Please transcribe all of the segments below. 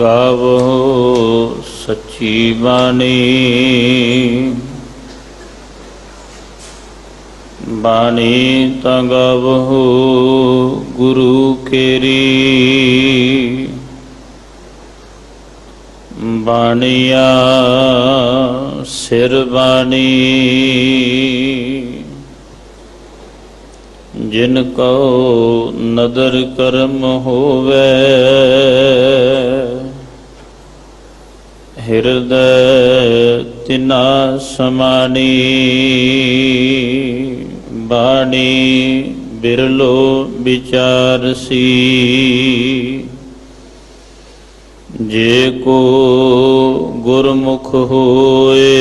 ਗਾਵੋ ਸੱਚੀ ਬਾਣੀ। ਬਾਣੀ ਤਾਂ ਗਾਵੋ ਗੁਰੂ ਕੇਰੀ। ਬਾਣੀਆ ਸਿਰ ਬਾਣੀ ਜਿਨ ਕਉ ਨਦਰ ਕਰਮ ਹੋਵੇ। ਹਿਰਦੈ ਤਿਨਾ ਸਮਾਣੀ। ਬਾਣੀ ਬਿਰਲੋ ਵਿਚਾਰਸੀ। ਜੇ ਕੋ ਗੁਰਮੁਖ ਹੋਏ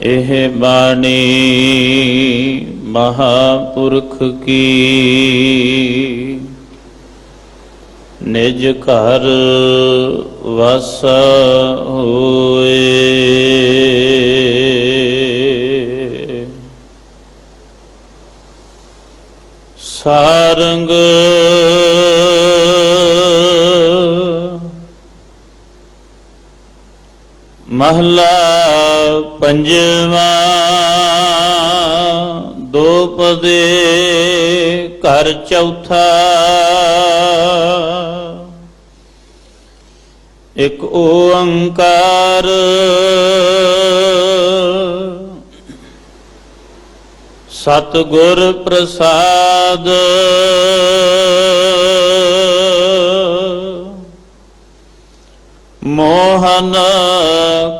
ਇਹ ਬਾਣੀ ਮਹਾਂਪੁਰਖ ਕੀ। ਨਿਜ ਘਰ ਵਾਸਾ ਹੋਏ। ਸਾਰੰਗ ਮਹਲਾ ਪੰਜਵਾ। ਦੋਪਦੇ ਘਰ ਚੌਥਾ। ਇਕ ਓੰਕਾਰ ਸਤਿਗੁਰ ਪ੍ਰਸਾਦ। ਮੋਹਨ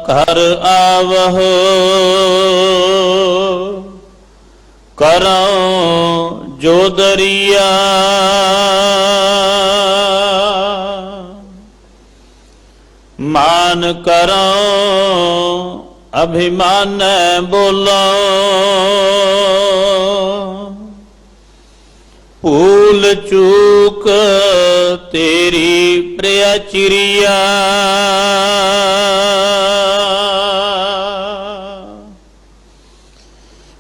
ਘਰ ਆਵਹੁ ਕਰਉ ਜੋ ਦਰੀਆ। ਮਾਨ ਕਰਉ ਅਭਿਮਾਨੈ ਬੋਲੋ। ਭੂਲ ਚੂਕ ਤੇਰੀ ਪ੍ਰਿਆ ਚਿਰਿਆ।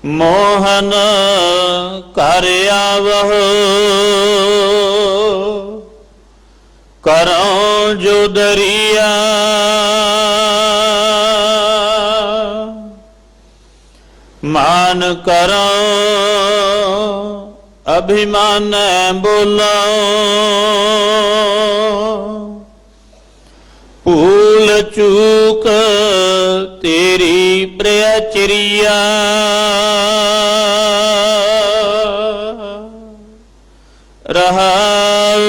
ਮੋਹਨ ਘਰ ਆਵਹੁ ਕਰਉ ਜੋ ਦਰੀਆ। ਮਾਨ ਕਰਉ ਅਭਿਮਾਨੈ ਬੋਲੋ। ਭੂਲ ਚੂਕ ਤੇਰੀ ਪ੍ਰਿਆ ਚਿਰਿਆ। ਰਹਾਉ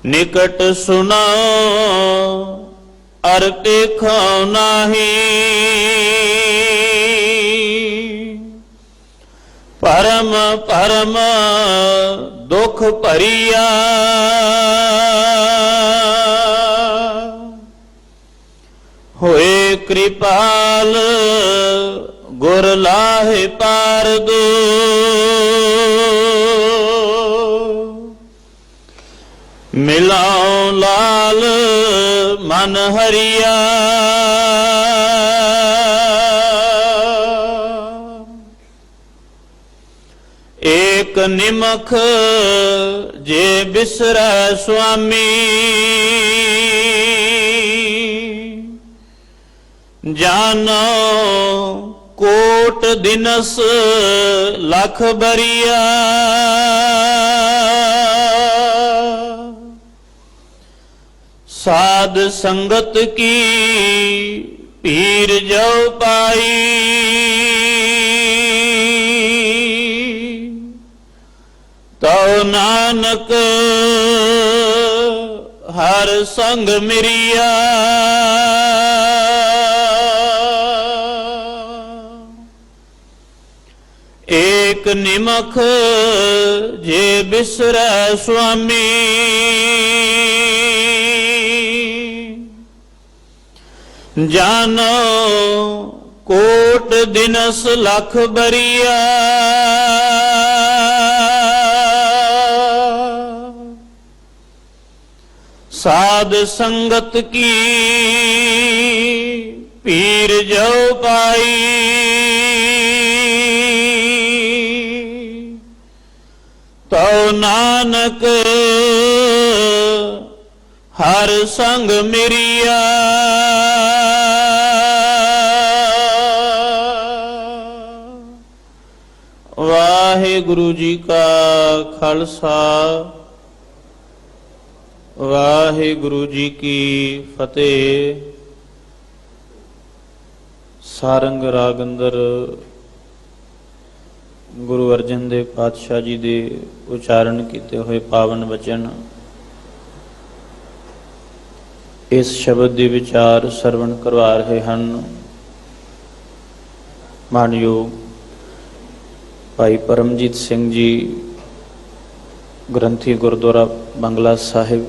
ਨਿਕਟ ਸੁਨਾਉ ਅਰ ਦੇਖਾਉ ਨਾਹੀ। ਪਰਮ ਪਰਮ ਦੁਖ ਭਰੀਆ। ਹੋਏ ਕਿਰਪਾਲ ਗੁਰ ਲਾਹੇ ਪਾਰਦੂ। ਮਿਲਾਉ ਲਾਲ ਮਨ ਹਰੀਆ। ਏਕ ਨਿਮਖ ਜੇ ਬਿਸਰੈ ਸੁਆਮੀ। ਜਾਨੋ ਕੋਟ ਦਿਨਸ ਲਖ ਬਰੀਆ। ਸਾਧ ਸੰਗਤ ਕੀ ਪੀਰ ਜੋ ਪਾਈ। ਤਉ ਨਾਨਕ ਹਰ ਸੰਗ ਮਿਰਿਆ। ਏਕ ਨਿਮਖ ਜੇ ਬਿਸਰੈ ਸੁਆਮੀ। ਜਾਨੋ ਕੋਟ ਦਿਨਸ ਲਖ ਬਰੀਆ। ਸਾਧ ਸੰਗਤ ਕੀ ਪੀਰ ਜੋ ਪਾਈ। ਤਉ ਨਾਨਕ ਹਰ ਸੰਗ ਮਿਰਿਆ। ਵਾਹਿਗੁਰੂ ਜੀ ਕਾ ਖਾਲਸਾ ਵਾਹਿਗੁਰੂ ਜੀ ਕੀ ਫਤਿਹ। ਸਾਰੰਗ ਰਾਗ ਅੰਦਰ ਗੁਰੂ ਅਰਜਨ ਦੇਵ ਪਾਤਸ਼ਾਹ ਜੀ ਦੇ ਉਚਾਰਨ ਕੀਤੇ ਹੋਏ ਪਾਵਨ ਬਚਨ, ਇਸ ਸ਼ਬਦ ਦੇ ਵਿਚਾਰ ਸਰਵਣ ਕਰਵਾ ਰਹੇ ਹਨ ਮਾਨਯੋਗ ਭਾਈ ਪਰਮਜੀਤ ਸਿੰਘ ਜੀ, ਗ੍ਰੰਥੀ ਗੁਰਦੁਆਰਾ ਬੰਗਲਾ ਸਾਹਿਬ।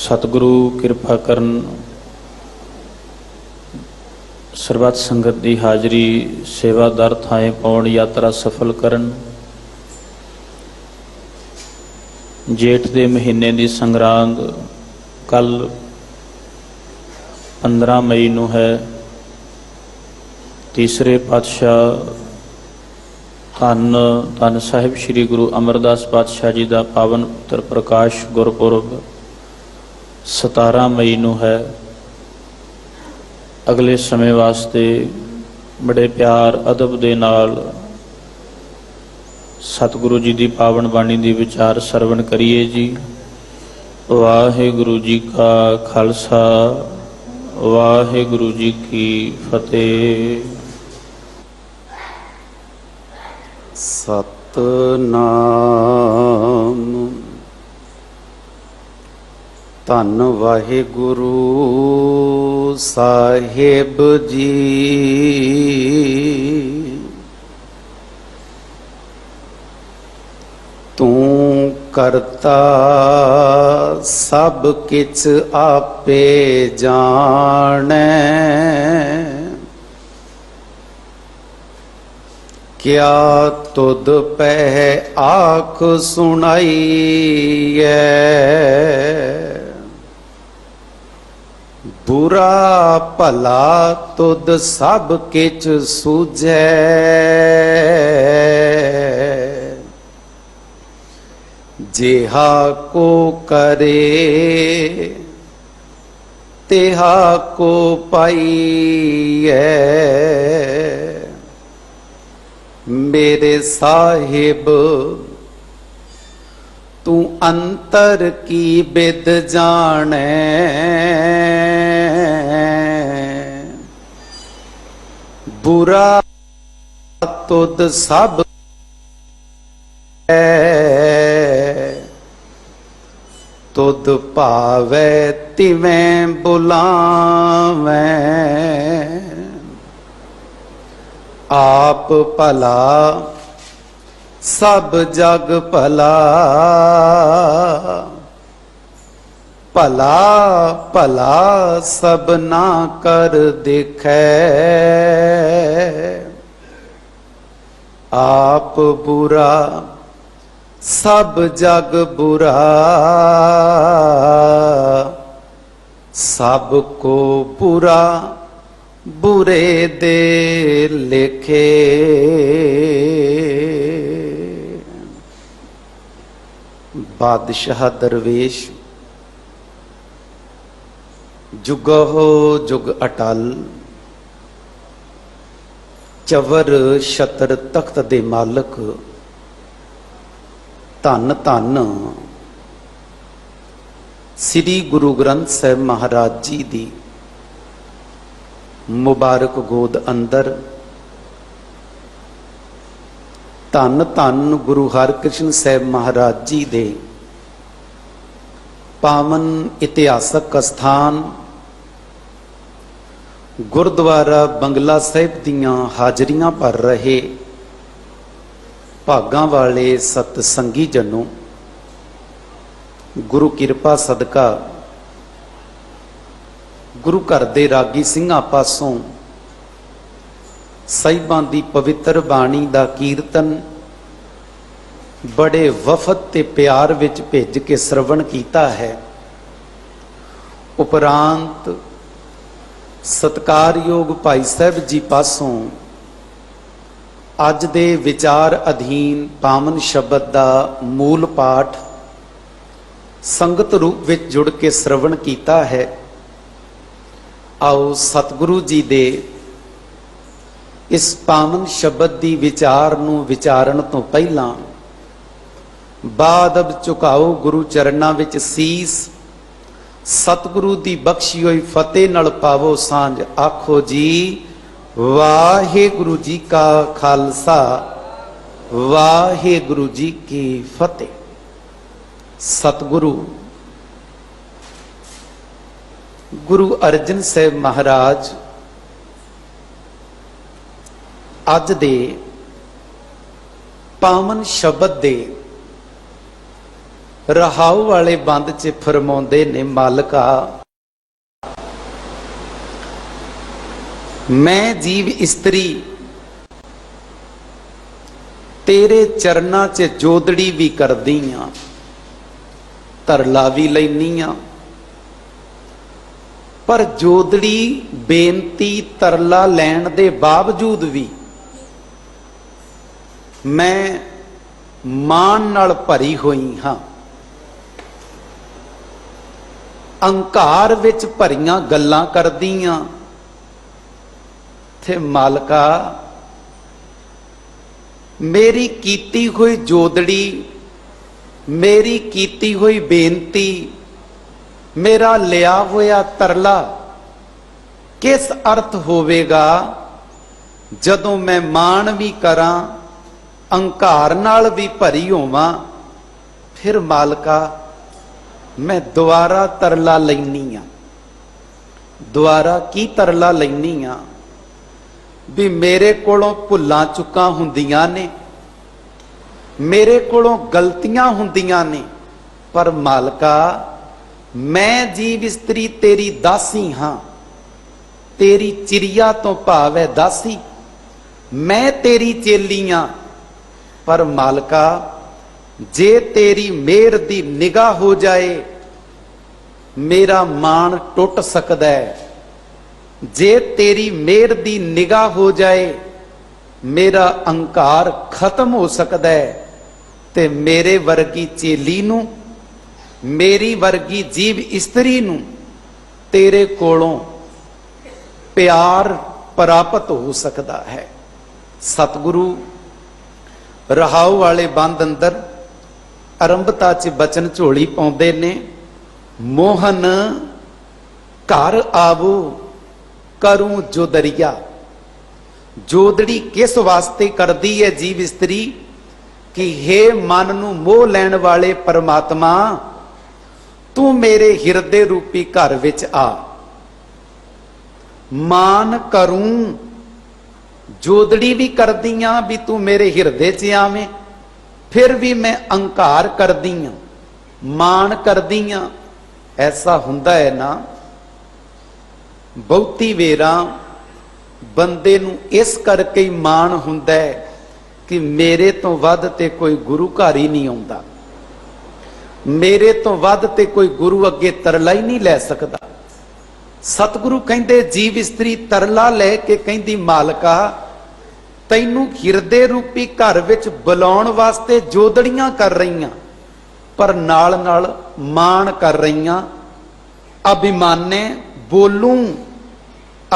ਸਤਿਗੁਰੂ ਕਿਰਪਾ ਕਰਨ, ਸਰਬੱਤ ਸੰਗਤ ਦੀ ਹਾਜ਼ਰੀ, ਸੇਵਾਦਾਰ ਥਾਂ ਪਾਉਣ, ਯਾਤਰਾ ਸਫਲ ਕਰਨ। ਜੇਠ ਦੇ ਮਹੀਨੇ ਦੀ ਸੰਗਰਾਂਦ ਕੱਲ 15 ਮਈ ਨੂੰ ਹੈ। ਤੀਸਰੇ ਪਾਤਸ਼ਾਹ ਧੰਨ ਧੰਨ ਸਾਹਿਬ ਸ੍ਰੀ ਗੁਰੂ ਅਮਰਦਾਸ ਪਾਤਸ਼ਾਹ ਜੀ ਦਾ ਪਾਵਨ ਪੁੱਤਰ ਪ੍ਰਕਾਸ਼ ਗੁਰਪੁਰਬ 17 ਮਈ ਨੂੰ ਹੈ। ਅਗਲੇ ਸਮੇਂ ਵਾਸਤੇ ਬੜੇ ਪਿਆਰ ਅਦਬ ਦੇ ਨਾਲ ਸਤਿਗੁਰੂ ਜੀ ਦੀ ਪਾਵਨ ਬਾਣੀ ਦੀ ਵਿਚਾਰ ਸਰਵਣ ਕਰੀਏ ਜੀ। ਵਾਹਿਗੁਰੂ ਜੀ ਕਾ ਖਾਲਸਾ ਵਾਹਿਗੁਰੂ ਜੀ ਕੀ ਫਤਿਹ। ਸਤਨਾਮ ਧੰਨ ਵਾਹਿਗੁਰੂ ਸਾਹਿਬ ਜੀ। ਤੂੰ ਕਰਤਾ ਸਭ ਕਿਛ ਆਪੇ ਜਾਣੈ, ਕਿਆ ਤੁਧ ਪਹਿ ਆਖ ਸੁਣਾਈਐ। ਬੁਰਾ ਭਲਾ ਤੁਧ ਸਭ ਕਿਛ ਸੂਝੈ, ਜਿਹਾ ਕੋ ਕਰੇ ਤਿਹਾ ਕੋ ਪਾਈਐ। ਮੇਰੇ ਸਾਹਿਬ ਤੂੰ ਅੰਤਰ ਕੀ ਬਿਦ ਜਾਣੈ, ਬੁਰਾ ਤੁਧ ਸਭ ਤੁਧ ਭਾਵੈ ਤਿਵੇਂ ਬੁਲਾਵੈ। ਆਪ ਭਲਾ ਸਭ ਜਗ ਭਲਾ, ਭਲਾ ਭਲਾ ਸਭਨਾ ਕਰ ਦੇਖੈ। ਆਪ ਬੁਰਾ ਸਭ ਜਗ ਬੁਰਾ, ਸਭ ਕੋ ਬੁਰਾ ਬੁਰੇ ਦੇ ਲੇਖੇ। ਬਾਦਸ਼ਾਹ ਦਰਵੇਸ਼ ਜੁਗਹੁ ਜੁਗ ਅਟਲ, ਚਵਰ ਛਤਰ ਤਖਤ ਦੇ ਮਾਲਕ, ਧੰਨ ਧੰਨ ਸ੍ਰੀ ਗੁਰੂ ਗ੍ਰੰਥ ਸਾਹਿਬ ਮਹਾਰਾਜ ਜੀ ਦੀ ਮੁਬਾਰਕ ਗੋਦ ਅੰਦਰ, ਧੰਨ ਧੰਨ ਗੁਰੂ ਹਰਿਕ੍ਰਿਸ਼ਨ ਸਾਹਿਬ ਮਹਾਰਾਜ ਜੀ ਦੇ ਪਾਵਨ ਇਤਿਹਾਸਕ ਅਸਥਾਨ ਗੁਰਦੁਆਰਾ ਬੰਗਲਾ ਸਾਹਿਬ ਦੀਆਂ ਹਾਜ਼ਰੀਆਂ ਭਰ ਰਹੇ ਭਾਗਾਂ ਵਾਲੇ ਸਤ ਸੰਗੀ ਜਨੋ, ਗੁਰੂ ਕਿਰਪਾ ਸਦਕਾ ਗੁਰੂ ਘਰ ਦੇ ਰਾਗੀ ਸਿੰਘਾਂ ਪਾਸੋਂ ਸਾਹਿਬਾਂ ਦੀ ਪਵਿੱਤਰ ਬਾਣੀ ਦਾ ਕੀਰਤਨ ਬੜੇ ਵਫਦ ਤੇ ਪਿਆਰ ਵਿੱਚ ਭੇਜ ਕੇ ਸਰਵਣ ਕੀਤਾ ਹੈ। ਉਪਰੰਤ ਸਤਿਕਾਰਯੋਗ ਭਾਈ ਸਾਹਿਬ ਜੀ ਪਾਸੋਂ ਅੱਜ ਦੇ ਵਿਚਾਰ ਅਧੀਨ ਪਾਵਨ ਸ਼ਬਦ ਦਾ ਮੂਲ ਪਾਠ ਸੰਗਤ ਰੂਪ ਵਿੱਚ ਜੁੜ ਕੇ ਸ਼ਰਵਣ ਕੀਤਾ ਹੈ। ਆਓ ਸਤਿਗੁਰੂ ਜੀ ਦੇ ਇਸ ਪਾਵਨ ਸ਼ਬਦ ਦੀ ਵਿਚਾਰ ਨੂੰ ਵਿਚਾਰਨ ਤੋਂ ਪਹਿਲਾਂ ਬਾਦਬ ਝੁਕਾਓ ਗੁਰੂ ਚਰਨਾਂ ਵਿੱਚ ਸੀਸ, ਸਤਿਗੁਰੂ ਦੀ ਬਖਸ਼ੀ ਹੋਈ ਫਤਿਹ ਨਾਲ ਪਾਵੋ ਸਾਂਝ। ਆਖੋ ਜੀ ਵਾਹਿਗੁਰੂ ਜੀ ਕਾ ਖਾਲਸਾ, ਵਾਹਿਗੁਰੂ ਜੀ ਕੀ ਫਤਿਹ। ਸਤਿਗੁਰੂ ਗੁਰੂ ਅਰਜਨ ਸਾਹਿਬ ਮਹਾਰਾਜ ਅੱਜ ਦੇ ਪਾਵਨ ਸ਼ਬਦ ਦੇ ਰਹਾਉ ਵਾਲੇ ਬੰਦ 'ਚ ਫਰਮਾਉਂਦੇ ਨੇ, ਮਾਲਕਾ ਮੈਂ ਜੀਵ ਇਸਤਰੀ ਤੇਰੇ ਚਰਨਾਂ 'ਚ ਜੋਦੜੀ ਵੀ ਕਰਦੀ ਆਂ, ਤਰਲਾ ਵੀ ਲੈਨੀ ਆਂ, ਪਰ ਜੋਦੜੀ ਬੇਨਤੀ ਤਰਲਾ ਲੈਣ ਦੇ ਬਾਵਜੂਦ ਵੀ ਮੈਂ ਮਾਣ ਨਾਲ ਭਰੀ ਹੋਈ ਹਾਂ। ਅਹੰਕਾਰ ਵਿੱਚ ਭਰੀਆਂ ਗੱਲਾਂ ਕਰਦੀਆਂ ਤੇ ਮਾਲਕਾ ਮੇਰੀ ਕੀਤੀ ਹੋਈ ਜੋਦੜੀ, ਮੇਰੀ ਕੀਤੀ ਹੋਈ ਬੇਨਤੀ, ਮੇਰਾ ਲਿਆ ਹੋਇਆ ਤਰਲਾ ਕਿਸ ਅਰਥ ਹੋਵੇਗਾ ਜਦੋਂ ਮੈਂ ਮਾਣ ਵੀ ਕਰਾਂ, ਅਹੰਕਾਰ ਨਾਲ ਵੀ ਭਰੀ ਹੋਵਾਂ। ਫਿਰ ਮਾਲਕਾ ਮੈਂ ਦੁਆਰਾ ਤਰਲਾ ਲੈਨੀ ਆ। ਦੁਆਰਾ ਕੀ ਤਰਲਾ ਲੈਨੀ ਆ? ਵੀ ਮੇਰੇ ਕੋਲੋਂ ਭੁੱਲਾਂ ਚੁੱਕਾਂ ਹੁੰਦੀਆਂ ਨੇ, ਮੇਰੇ ਕੋਲੋਂ ਗਲਤੀਆਂ ਹੁੰਦੀਆਂ ਨੇ, ਪਰ ਮਾਲਕਾ ਮੈਂ ਜੀਵ ਇਸਤਰੀ ਤੇਰੀ ਦਾਸੀ ਹਾਂ। ਤੇਰੀ ਚਿਰਿਆ ਤੋਂ ਭਾਵ ਹੈ ਦਾਸੀ, ਮੈਂ ਤੇਰੀ ਚੇਲੀ ਹਾਂ। ਪਰ ਮਾਲਕਾ ਜੇ ਤੇਰੀ ਮਿਹਰ ਦੀ ਨਿਗਾਹ ਹੋ ਜਾਏ ਮੇਰਾ ਮਾਣ ਟੁੱਟ ਸਕਦਾ ਹੈ। ਜੇ ਤੇਰੀ ਮਿਹਰ ਦੀ ਨਿਗਾਹ ਹੋ ਜਾਏ ਮੇਰਾ ਅਹੰਕਾਰ ਖਤਮ ਹੋ ਸਕਦਾ ਹੈ। ਤੇ ਮੇਰੇ ਵਰਗੀ ਚੇਲੀ ਨੂੰ, ਮੇਰੀ ਵਰਗੀ ਜੀਵ ਇਸਤਰੀ ਨੂੰ ਤੇਰੇ ਕੋਲੋਂ ਪਿਆਰ ਪ੍ਰਾਪਤ ਹੋ ਸਕਦਾ ਹੈ। ਸਤਿਗੁਰੂ ਰਹਾਉ ਵਾਲੇ ਬੰਦ ਅੰਦਰ ਆਰੰਭਤਾ 'ਚ ਬਚਨ ਝੋਲੀ ਪਾਉਂਦੇ ਨੇ, ਮੋਹਨ ਘਰ ਆਵੋ ਕਰੂੰ ਜੋਦਰੀਆ। ਜੋਦੜੀ ਕਿਸ ਵਾਸਤੇ ਕਰਦੀ ਹੈ ਜੀਵ ਇਸਤਰੀ? ਕਿ ਹੇ ਮਨ ਨੂੰ ਮੋਹ ਲੈਣ ਵਾਲੇ ਪਰਮਾਤਮਾ, ਤੂੰ ਮੇਰੇ ਹਿਰਦੇ ਰੂਪੀ ਘਰ ਵਿੱਚ ਆ। ਮਾਨ ਕਰੂੰ, ਜੋਦੜੀ ਵੀ ਕਰਦੀ ਆਂ ਵੀ ਤੂੰ ਮੇਰੇ ਹਿਰਦੇ 'ਚ ਆਵੇਂ, ਫਿਰ ਵੀ ਮੈਂ ਅਹੰਕਾਰ ਕਰਦੀ ਆਂ, ਮਾਣ ਕਰਦੀ ਆਂ। ਐਸਾ ਹੁੰਦਾ ਹੈ ਨਾ, ਬਹੁਤੀ ਵੇਰਾਂ ਬੰਦੇ ਨੂੰ ਇਸ ਕਰਕੇ ਹੀ ਮਾਣ ਹੁੰਦਾ ਹੈ ਕਿ ਮੇਰੇ ਤੋਂ ਵੱਧ ਤੇ ਕੋਈ ਗੁਰੂ ਘਰ ਹੀ ਨਹੀਂ ਆਉਂਦਾ, ਮੇਰੇ ਤੋਂ ਵੱਧ ਤੇ ਕੋਈ ਗੁਰੂ ਅੱਗੇ ਤਰਲਾ ਹੀ ਨਹੀਂ ਲੈ ਸਕਦਾ। ਸਤਿਗੁਰੂ ਕਹਿੰਦੇ ਜੀਵ ਇਸਤਰੀ ਤਰਲਾ ਲੈ ਕੇ ਕਹਿੰਦੀ, ਮਾਲਕਾ ਤੈਨੂੰ ਹਿਰਦੇ ਰੂਪੀ ਘਰ ਵਿੱਚ ਬੁਲਾਉਣ ਵਾਸਤੇ ਜੋਦੜੀਆਂ ਕਰ ਰਹੀਆਂ, ਪਰ ਨਾਲ ਨਾਲ ਮਾਣ ਕਰ ਰਹੀਆਂ। ਅਭਿਮਾਨੇ ਬੋਲੂੰ,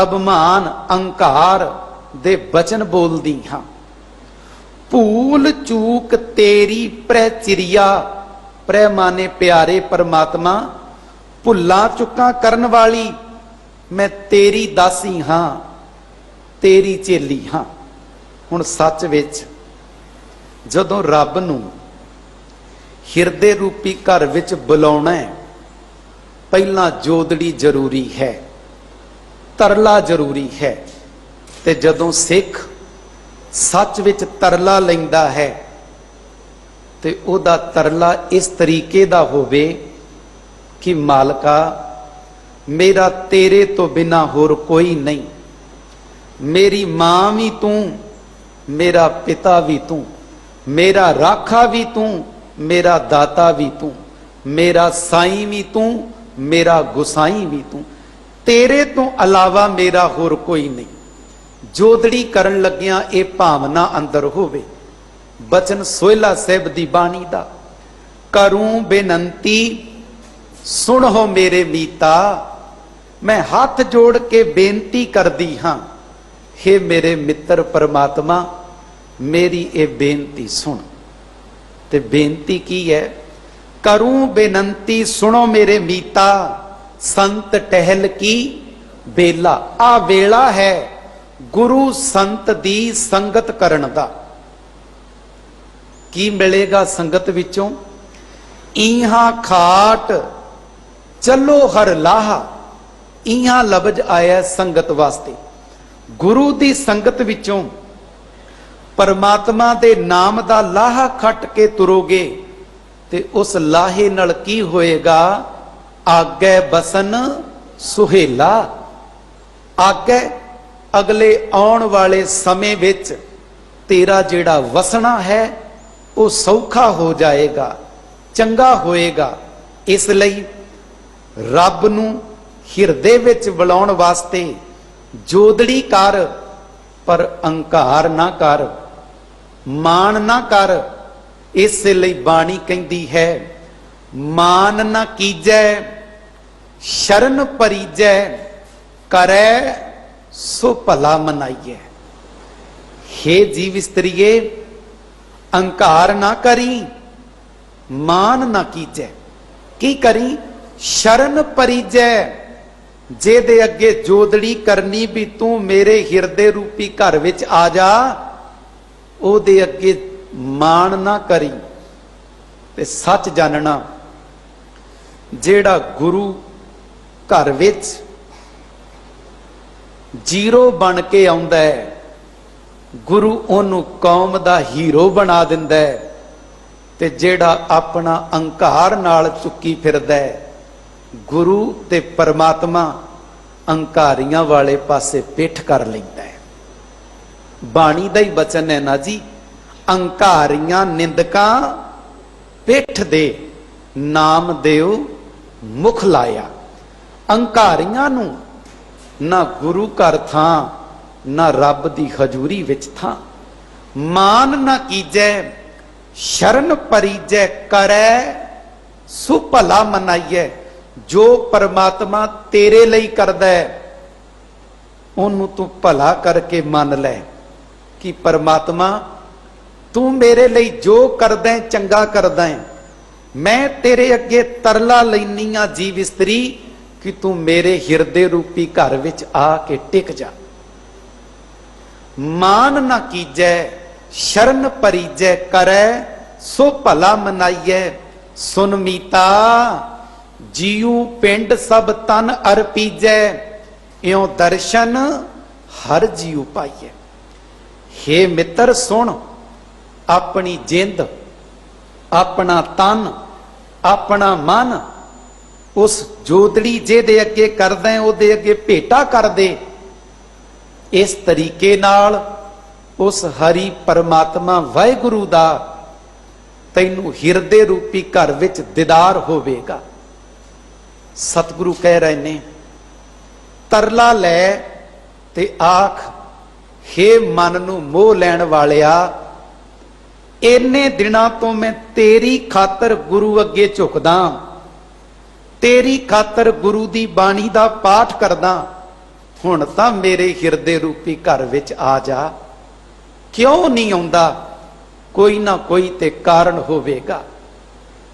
ਅਭਿਮਾਨ ਅਹੰਕਾਰ ਦੇ ਬਚਨ ਬੋਲਦੀ ਹਾਂ। ਭੂਲ ਚੂਕ ਤੇਰੀ ਪ੍ਰਚਿਰਿਆ, ਪ੍ਰੈ ਮਾਨੇ ਪਿਆਰੇ ਪਰਮਾਤਮਾ, ਭੁੱਲਾਂ ਚੁੱਕਾਂ ਕਰਨ ਵਾਲੀ ਮੈਂ ਤੇਰੀ ਦਾਸੀ ਹਾਂ, ਤੇਰੀ ਚੇਲੀ ਹਾਂ। ਹੁਣ ਸੱਚ ਵਿੱਚ ਜਦੋਂ ਰੱਬ ਨੂੰ ਹਿਰਦੇ ਰੂਪੀ ਘਰ ਵਿੱਚ ਬੁਲਾਉਣਾ ਹੈ, ਪਹਿਲਾਂ ਜੋਦੜੀ ਜ਼ਰੂਰੀ ਹੈ, ਤਰਲਾ ਜ਼ਰੂਰੀ ਹੈ। ਤੇ ਜਦੋਂ ਸਿੱਖ ਸੱਚ ਵਿੱਚ ਤਰਲਾ ਲੈਂਦਾ ਹੈ ਤੇ ਉਹਦਾ ਤਰਲਾ ਇਸ ਤਰੀਕੇ ਦਾ ਹੋਵੇ ਕਿ ਮਾਲਕਾ ਮੇਰਾ ਤੇਰੇ ਤੋਂ ਬਿਨਾ ਹੋਰ ਕੋਈ ਨਹੀਂ, ਮੇਰੀ ਮਾਂ ਵੀ ਤੂੰ, ਮੇਰਾ ਪਿਤਾ ਵੀ ਤੂੰ, ਮੇਰਾ ਰਾਖਾ ਵੀ ਤੂੰ, ਮੇਰਾ ਦਾਤਾ ਵੀ ਤੂੰ, ਮੇਰਾ ਸਾਈਂ ਵੀ ਤੂੰ, ਮੇਰਾ ਗੁਸਾਈ ਵੀ ਤੂੰ, ਤੇਰੇ ਤੋਂ ਇਲਾਵਾ ਮੇਰਾ ਹੋਰ ਕੋਈ ਨਹੀਂ। ਜੋਦੜੀ ਕਰਨ ਲੱਗਿਆਂ ਇਹ ਭਾਵਨਾ ਅੰਦਰ ਹੋਵੇ। ਬਚਨ ਸੋਹਿਲਾ ਸਾਹਿਬ ਦੀ ਬਾਣੀ ਦਾ, ਕਰੂੰ ਬੇਨੰਤੀ ਸੁਣੋ ਮੇਰੇ ਮੀਤਾ, ਮੈਂ ਹੱਥ ਜੋੜ ਕੇ ਬੇਨਤੀ ਕਰਦੀ ਹਾਂ, हे ਮੇਰੇ ਮਿੱਤਰ ਪਰਮਾਤਮਾ ਮੇਰੀ ਇਹ ਬੇਨਤੀ ਸੁਣ। ਤੇ ਬੇਨਤੀ ਕੀ ਹੈ? ਕਰੂੰ ਬੇਨੰਤੀ ਸੁਣੋ ਮੇਰੇ ਮੀਤਾ, ਸੰਤ ਟਹਿਲ ਕੀ ਵੇਲਾ। ਆ ਵੇਲਾ ਹੈ ਗੁਰੂ ਸੰਤ ਦੀ ਸੰਗਤ ਕਰਨ ਦਾ। ਕੀ ਮਿਲੇਗਾ ਸੰਗਤ ਵਿੱਚੋਂ? ਇਹਾਂ ਖਾਟ ਚੱਲੋ ਹਰ ਲਾਹਾ, ਇਹਾਂ ਲਬਜ ਆਇਆ ਸੰਗਤ ਵਾਸਤੇ। ਗੁਰੂ ਦੀ ਸੰਗਤ ਵਿੱਚੋਂ ਪਰਮਾਤਮਾ ਦੇ ਨਾਮ ਦਾ ਲਾਹਾ ਖੱਟ ਕੇ ਤੁਰੋਗੇ ਤੇ ਉਸ ਲਾਹੇ ਨਾਲ ਕੀ ਹੋਏਗਾ? ਆਗੇ ਬਸਨ ਸੁਹੇਲਾ। ਆਗੇ ਅਗਲੇ ਆਉਣ ਵਾਲੇ ਸਮੇਂ ਵਿੱਚ ਤੇਰਾ ਜਿਹੜਾ ਵਸਣਾ ਹੈ ਉਹ ਸੌਖਾ ਹੋ ਜਾਏਗਾ, ਚੰਗਾ ਹੋਏਗਾ। ਇਸ ਲਈ ਰੱਬ ਨੂੰ ਹਿਰਦੇ ਵਿੱਚ ਬੁਲਾਉਣ ਵਾਸਤੇ ਜੋਦੜੀ ਕਰ, ਪਰ ਅਹੰਕਾਰ ਨਾ ਕਰ, ਮਾਣ ਨਾ ਕਰ। ਇਸੇ ਲਈ ਬਾਣੀ ਕਹਿੰਦੀ ਹੈ, ਮਾਨ ਨਾ ਕੀਜੈ ਸ਼ਰਨ ਪਰੀਜੈ, ਕਰੈ ਸੋ ਭਲਾ ਮਨਾਈਐ। हे ਜੀਵ ਇਸਤਰੀਏ, ਅਹੰਕਾਰ ਨਾ ਕਰੀ, ਮਾਨ ਨਾ ਕੀਜੈ। ਕੀ ਕਰੀ? ਸ਼ਰਨ ਪਰੀਜੈ। ਜਿਹਦੇ ਅੱਗੇ ਜੋਦੜੀ ਕਰਨੀ ਵੀ ਤੂੰ ਮੇਰੇ ਹਿਰਦੇ ਰੂਪੀ ਘਰ ਵਿੱਚ ਆ ਜਾ, ਉਹਦੇ ਅੱਗੇ ਮਾਣ ਨਾ ਕਰੀ। ਤੇ ਸੱਚ ਜਾਣਨਾ, ਜਿਹੜਾ ਗੁਰੂ ਘਰ ਵਿੱਚ ਜ਼ੀਰੋ ਬਣ ਕੇ ਆਉਂਦਾ ਹੈ, ਗੁਰੂ ਉਹਨੂੰ ਕੌਮ ਦਾ ਹੀਰੋ ਬਣਾ ਦਿੰਦਾ ਹੈ। ਤੇ ਜਿਹੜਾ ਆਪਣਾ ਅਹੰਕਾਰ ਨਾਲ ਚੁੱਕੀ ਫਿਰਦਾ ਹੈ, ਗੁਰੂ ਤੇ ਪਰਮਾਤਮਾ ਅਹੰਕਾਰੀਆਂ ਵਾਲੇ ਪਾਸੇ ਪਿੱਠ ਕਰ ਲੈਂਦਾ ਹੈ। ਬਾਣੀ ਦਾ ਹੀ ਬਚਨ ਹੈ ਨਾ ਜੀ, ਅਹੰਕਾਰੀਆਂ ਨਿੰਦਕਾਂ ਪਿੱਠ ਦੇ, ਨਾਮ ਦੇਉ ਮੁਖ ਲਾਇਆ। ਅਹੰਕਾਰੀਆਂ ਨੂੰ ਨਾ ਗੁਰੂ ਘਰ ਥਾਂ, ਨਾ ਰੱਬ ਦੀ ਹਜ਼ੂਰੀ ਵਿੱਚ ਥਾਂ। ਮਾਨ ਨਾ ਕੀਜੈ ਸ਼ਰਨ ਪਰੀਜੈ, ਕਰੈ ਸੋ ਭਲਾ ਮਨਾਈਐ। ਜੋ ਪਰਮਾਤਮਾ ਤੇਰੇ ਲਈ ਕਰਦਾ ਹੈ ਉਹਨੂੰ ਤੂੰ ਭਲਾ ਕਰਕੇ ਮੰਨ ਲੈ ਕਿ ਪਰਮਾਤਮਾ ਤੂੰ ਮੇਰੇ ਲਈ ਜੋ ਕਰਦਾ ਹੈ ਚੰਗਾ ਕਰਦਾ ਹੈ। ਮੈਂ ਤੇਰੇ ਅੱਗੇ ਤਰਲਾ ਲੈਨੀ ਆ ਜੀਵ ਇਸਤਰੀ ਕਿ ਤੂੰ ਮੇਰੇ ਹਿਰਦੇ ਰੂਪੀ ਘਰ ਵਿੱਚ ਆ ਕੇ ਟਿਕ ਜਾ। ਮਾਨ ਨਾ ਕੀਜੈ ਸ਼ਰਨ ਪਰੀਜੈ, ਕਰੈ ਸੋ ਭਲਾ ਮਨਾਈਐ। ਸੁਨ ਮੀਤਾ ਜੀਉ ਪਿੰਡ ਸਭ ਤਨ ਅਰਪੀਜੈ, ਇਉ ਦਰਸ਼ਨ ਹਰ ਜੀਉ ਪਾਈਐ। हे ਮਿੱਤਰ ਸੁਣ, ਆਪਣੀ ਜਿੰਦ, ਆਪਣਾ ਤਨ, ਆਪਣਾ ਮਨ ਉਸ ਜੋਦੜੀ ਜਿਹਦੇ ਅੱਗੇ ਕਰਦਾ ਹੈ ਉਹਦੇ ਅੱਗੇ ਭੇਟਾ ਕਰ ਦੇ। ਇਸ ਤਰੀਕੇ ਨਾਲ ਉਸ ਹਰੀ ਪਰਮਾਤਮਾ ਵਾਹਿਗੁਰੂ ਦਾ ਤੈਨੂੰ ਹਿਰਦੇ ਰੂਪੀ ਘਰ ਵਿੱਚ ਦੀਦਾਰ ਹੋਵੇਗਾ। ਸਤਿਗੁਰੂ ਕਹਿ ਰਹੇ ਨੇ, ਤਰਲਾ ਲੈ ਤੇ ਆਖ, हे ਮਨ ਨੂੰ ਮੋਹ ਲੈਣ ਵਾਲਿਆ, ਇੰਨੇ ਦਿਨਾਂ ਤੋਂ ਮੈਂ ਤੇਰੀ ਖਾਤਰ ਗੁਰੂ ਅੱਗੇ ਝੁਕਦਾ, ਤੇਰੀ ਖਾਤਰ ਗੁਰੂ ਦੀ ਬਾਣੀ ਦਾ ਪਾਠ ਕਰਦਾ, ਹੁਣ ਤਾਂ ਮੇਰੇ ਹਿਰਦੇ ਰੂਪੀ ਘਰ ਵਿੱਚ ਆ ਜਾ। ਕਿਉਂ ਨਹੀਂ ਆਉਂਦਾ? ਕੋਈ ਨਾ ਕੋਈ ਤੇ ਕਾਰਨ ਹੋਵੇਗਾ।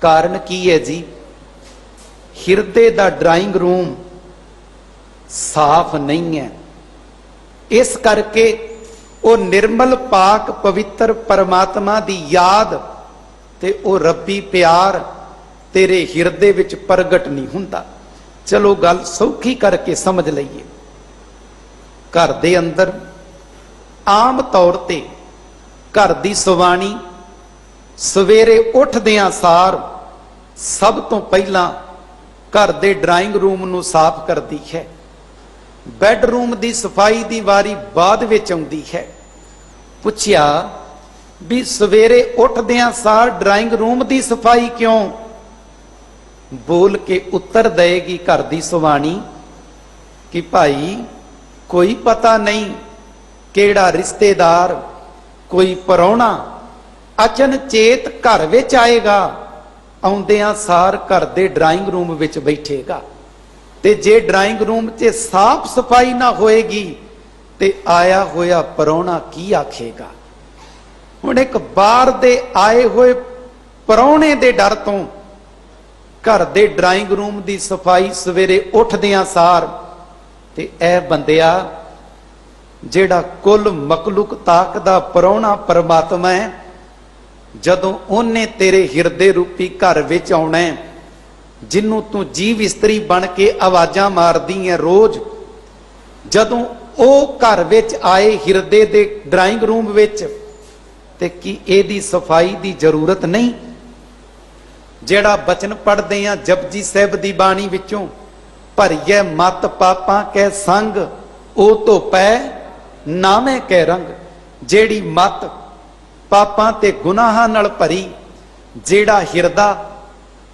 ਕਾਰਨ ਕੀ ਹੈ ਜੀ? ਹਿਰਦੇ ਦਾ ਡਰਾਇੰਗ ਰੂਮ ਸਾਫ਼ ਨਹੀਂ ਹੈ। ਇਸ ਕਰਕੇ ਉਹ ਨਿਰਮਲ ਪਾਕ ਪਵਿੱਤਰ ਪਰਮਾਤਮਾ ਦੀ ਯਾਦ ਤੇ ਉਹ ਰੱਬੀ ਪਿਆਰ ਤੇਰੇ ਹਿਰਦੇ ਵਿੱਚ ਪ੍ਰਗਟ ਨਹੀਂ ਹੁੰਦਾ। ਚਲੋ ਗੱਲ ਸੌਖੀ ਕਰਕੇ ਸਮਝ ਲਈਏ। ਘਰ ਦੇ ਅੰਦਰ ਆਮ ਤੌਰ ਤੇ ਘਰ ਦੀ ਸੁਵਾਣੀ ਸਵੇਰੇ ਉੱਠਦਿਆਂ ਸਾਰ ਸਭ ਤੋਂ ਪਹਿਲਾਂ ਘਰ ਦੇ ਡਰਾਇੰਗ ਰੂਮ ਨੂੰ ਸਾਫ਼ ਕਰਦੀ ਹੈ। ਬੈੱਡਰੂਮ ਦੀ ਸਫਾਈ ਦੀ ਵਾਰੀ ਬਾਅਦ ਵਿੱਚ ਆਉਂਦੀ ਹੈ। ਪੁੱਛਿਆ ਵੀ ਸਵੇਰੇ ਉੱਠਦਿਆਂ ਸਾਰ ਡਰਾਇੰਗ ਰੂਮ ਦੀ ਸਫਾਈ ਕਿਉਂ? ਬੋਲ ਕੇ ਉੱਤਰ ਦੇਗੀ ਘਰ ਦੀ ਸੁਵਾਣੀ ਕਿ ਭਾਈ ਕੋਈ ਪਤਾ ਨਹੀਂ, ਕਿਹੜਾ ਰਿਸ਼ਤੇਦਾਰ, ਕੋਈ ਪਰਾਹੁਣਾ ਅਚਨਚੇਤ ਘਰ ਵਿੱਚ ਆਏਗਾ, ਆਉਂਦਿਆਂ ਸਾਰ ਘਰ ਦੇ ਡਰਾਇੰਗ ਰੂਮ ਵਿੱਚ ਬੈਠੇਗਾ। ਤੇ ਜੇ ਡਰਾਇੰਗ ਰੂਮ 'ਚ ਸਾਫ਼ ਸਫਾਈ ਨਾ ਹੋਏਗੀ ਤੇ ਆਇਆ ਹੋਇਆ ਪਰਾਹੁਣਾ ਕੀ ਆਖੇਗਾ। ਹੁਣ ਇੱਕ ਬਾਹਰ ਦੇ ਆਏ ਹੋਏ ਪਰਾਹੁਣੇ ਦੇ ਡਰ ਤੋਂ ਘਰ ਦੇ ਡਰਾਇੰਗ ਰੂਮ ਦੀ ਸਫਾਈ ਸਵੇਰੇ ਉੱਠਦਿਆਂ ਸਾਰ, ਤੇ ਇਹ ਬੰਦਿਆ ਜਿਹੜਾ ਕੁੱਲ ਮਖਲੂਕਤਾਤ ਦਾ ਪਰਾਹੁਣਾ ਪਰਮਾਤਮਾ ਹੈ, ਜਦੋਂ ਉਹਨੇ ਤੇਰੇ ਹਿਰਦੇ ਰੂਪੀ ਘਰ ਵਿੱਚ ਆਉਣਾ ਹੈ, ਜਿਹਨੂੰ ਤੂੰ ਜੀਵ ਇਸਤਰੀ ਬਣ ਕੇ ਆਵਾਜ਼ਾਂ ਮਾਰਦੀ ਹੈ ਰੋਜ਼, ਜਦੋਂ ਉਹ ਘਰ ਵਿੱਚ ਆਏ ਹਿਰਦੇ ਦੇ ਡਰਾਇੰਗ ਰੂਮ ਵਿੱਚ, ਤੇ ਕੀ ਇਹਦੀ ਸਫਾਈ ਦੀ ਜ਼ਰੂਰਤ ਨਹੀਂ? ਜਿਹੜਾ ਬਚਨ ਪੜ੍ਹਦੇ ਆ ਜਪਜੀ ਸਾਹਿਬ ਦੀ ਬਾਣੀ ਵਿੱਚੋਂ, ਭਰੀਏ ਮਤ ਪਾਪਾਂ ਕੈ ਸੰਗ ਉਹ ਧੋਪੈ ਨਾਮੇ ਕੈ ਰੰਗ। ਜਿਹੜੀ ਮਤ ਪਾਪਾਂ ਤੇ ਗੁਨਾਹਾਂ ਨਾਲ ਭਰੀ, ਜਿਹੜਾ ਹਿਰਦਾ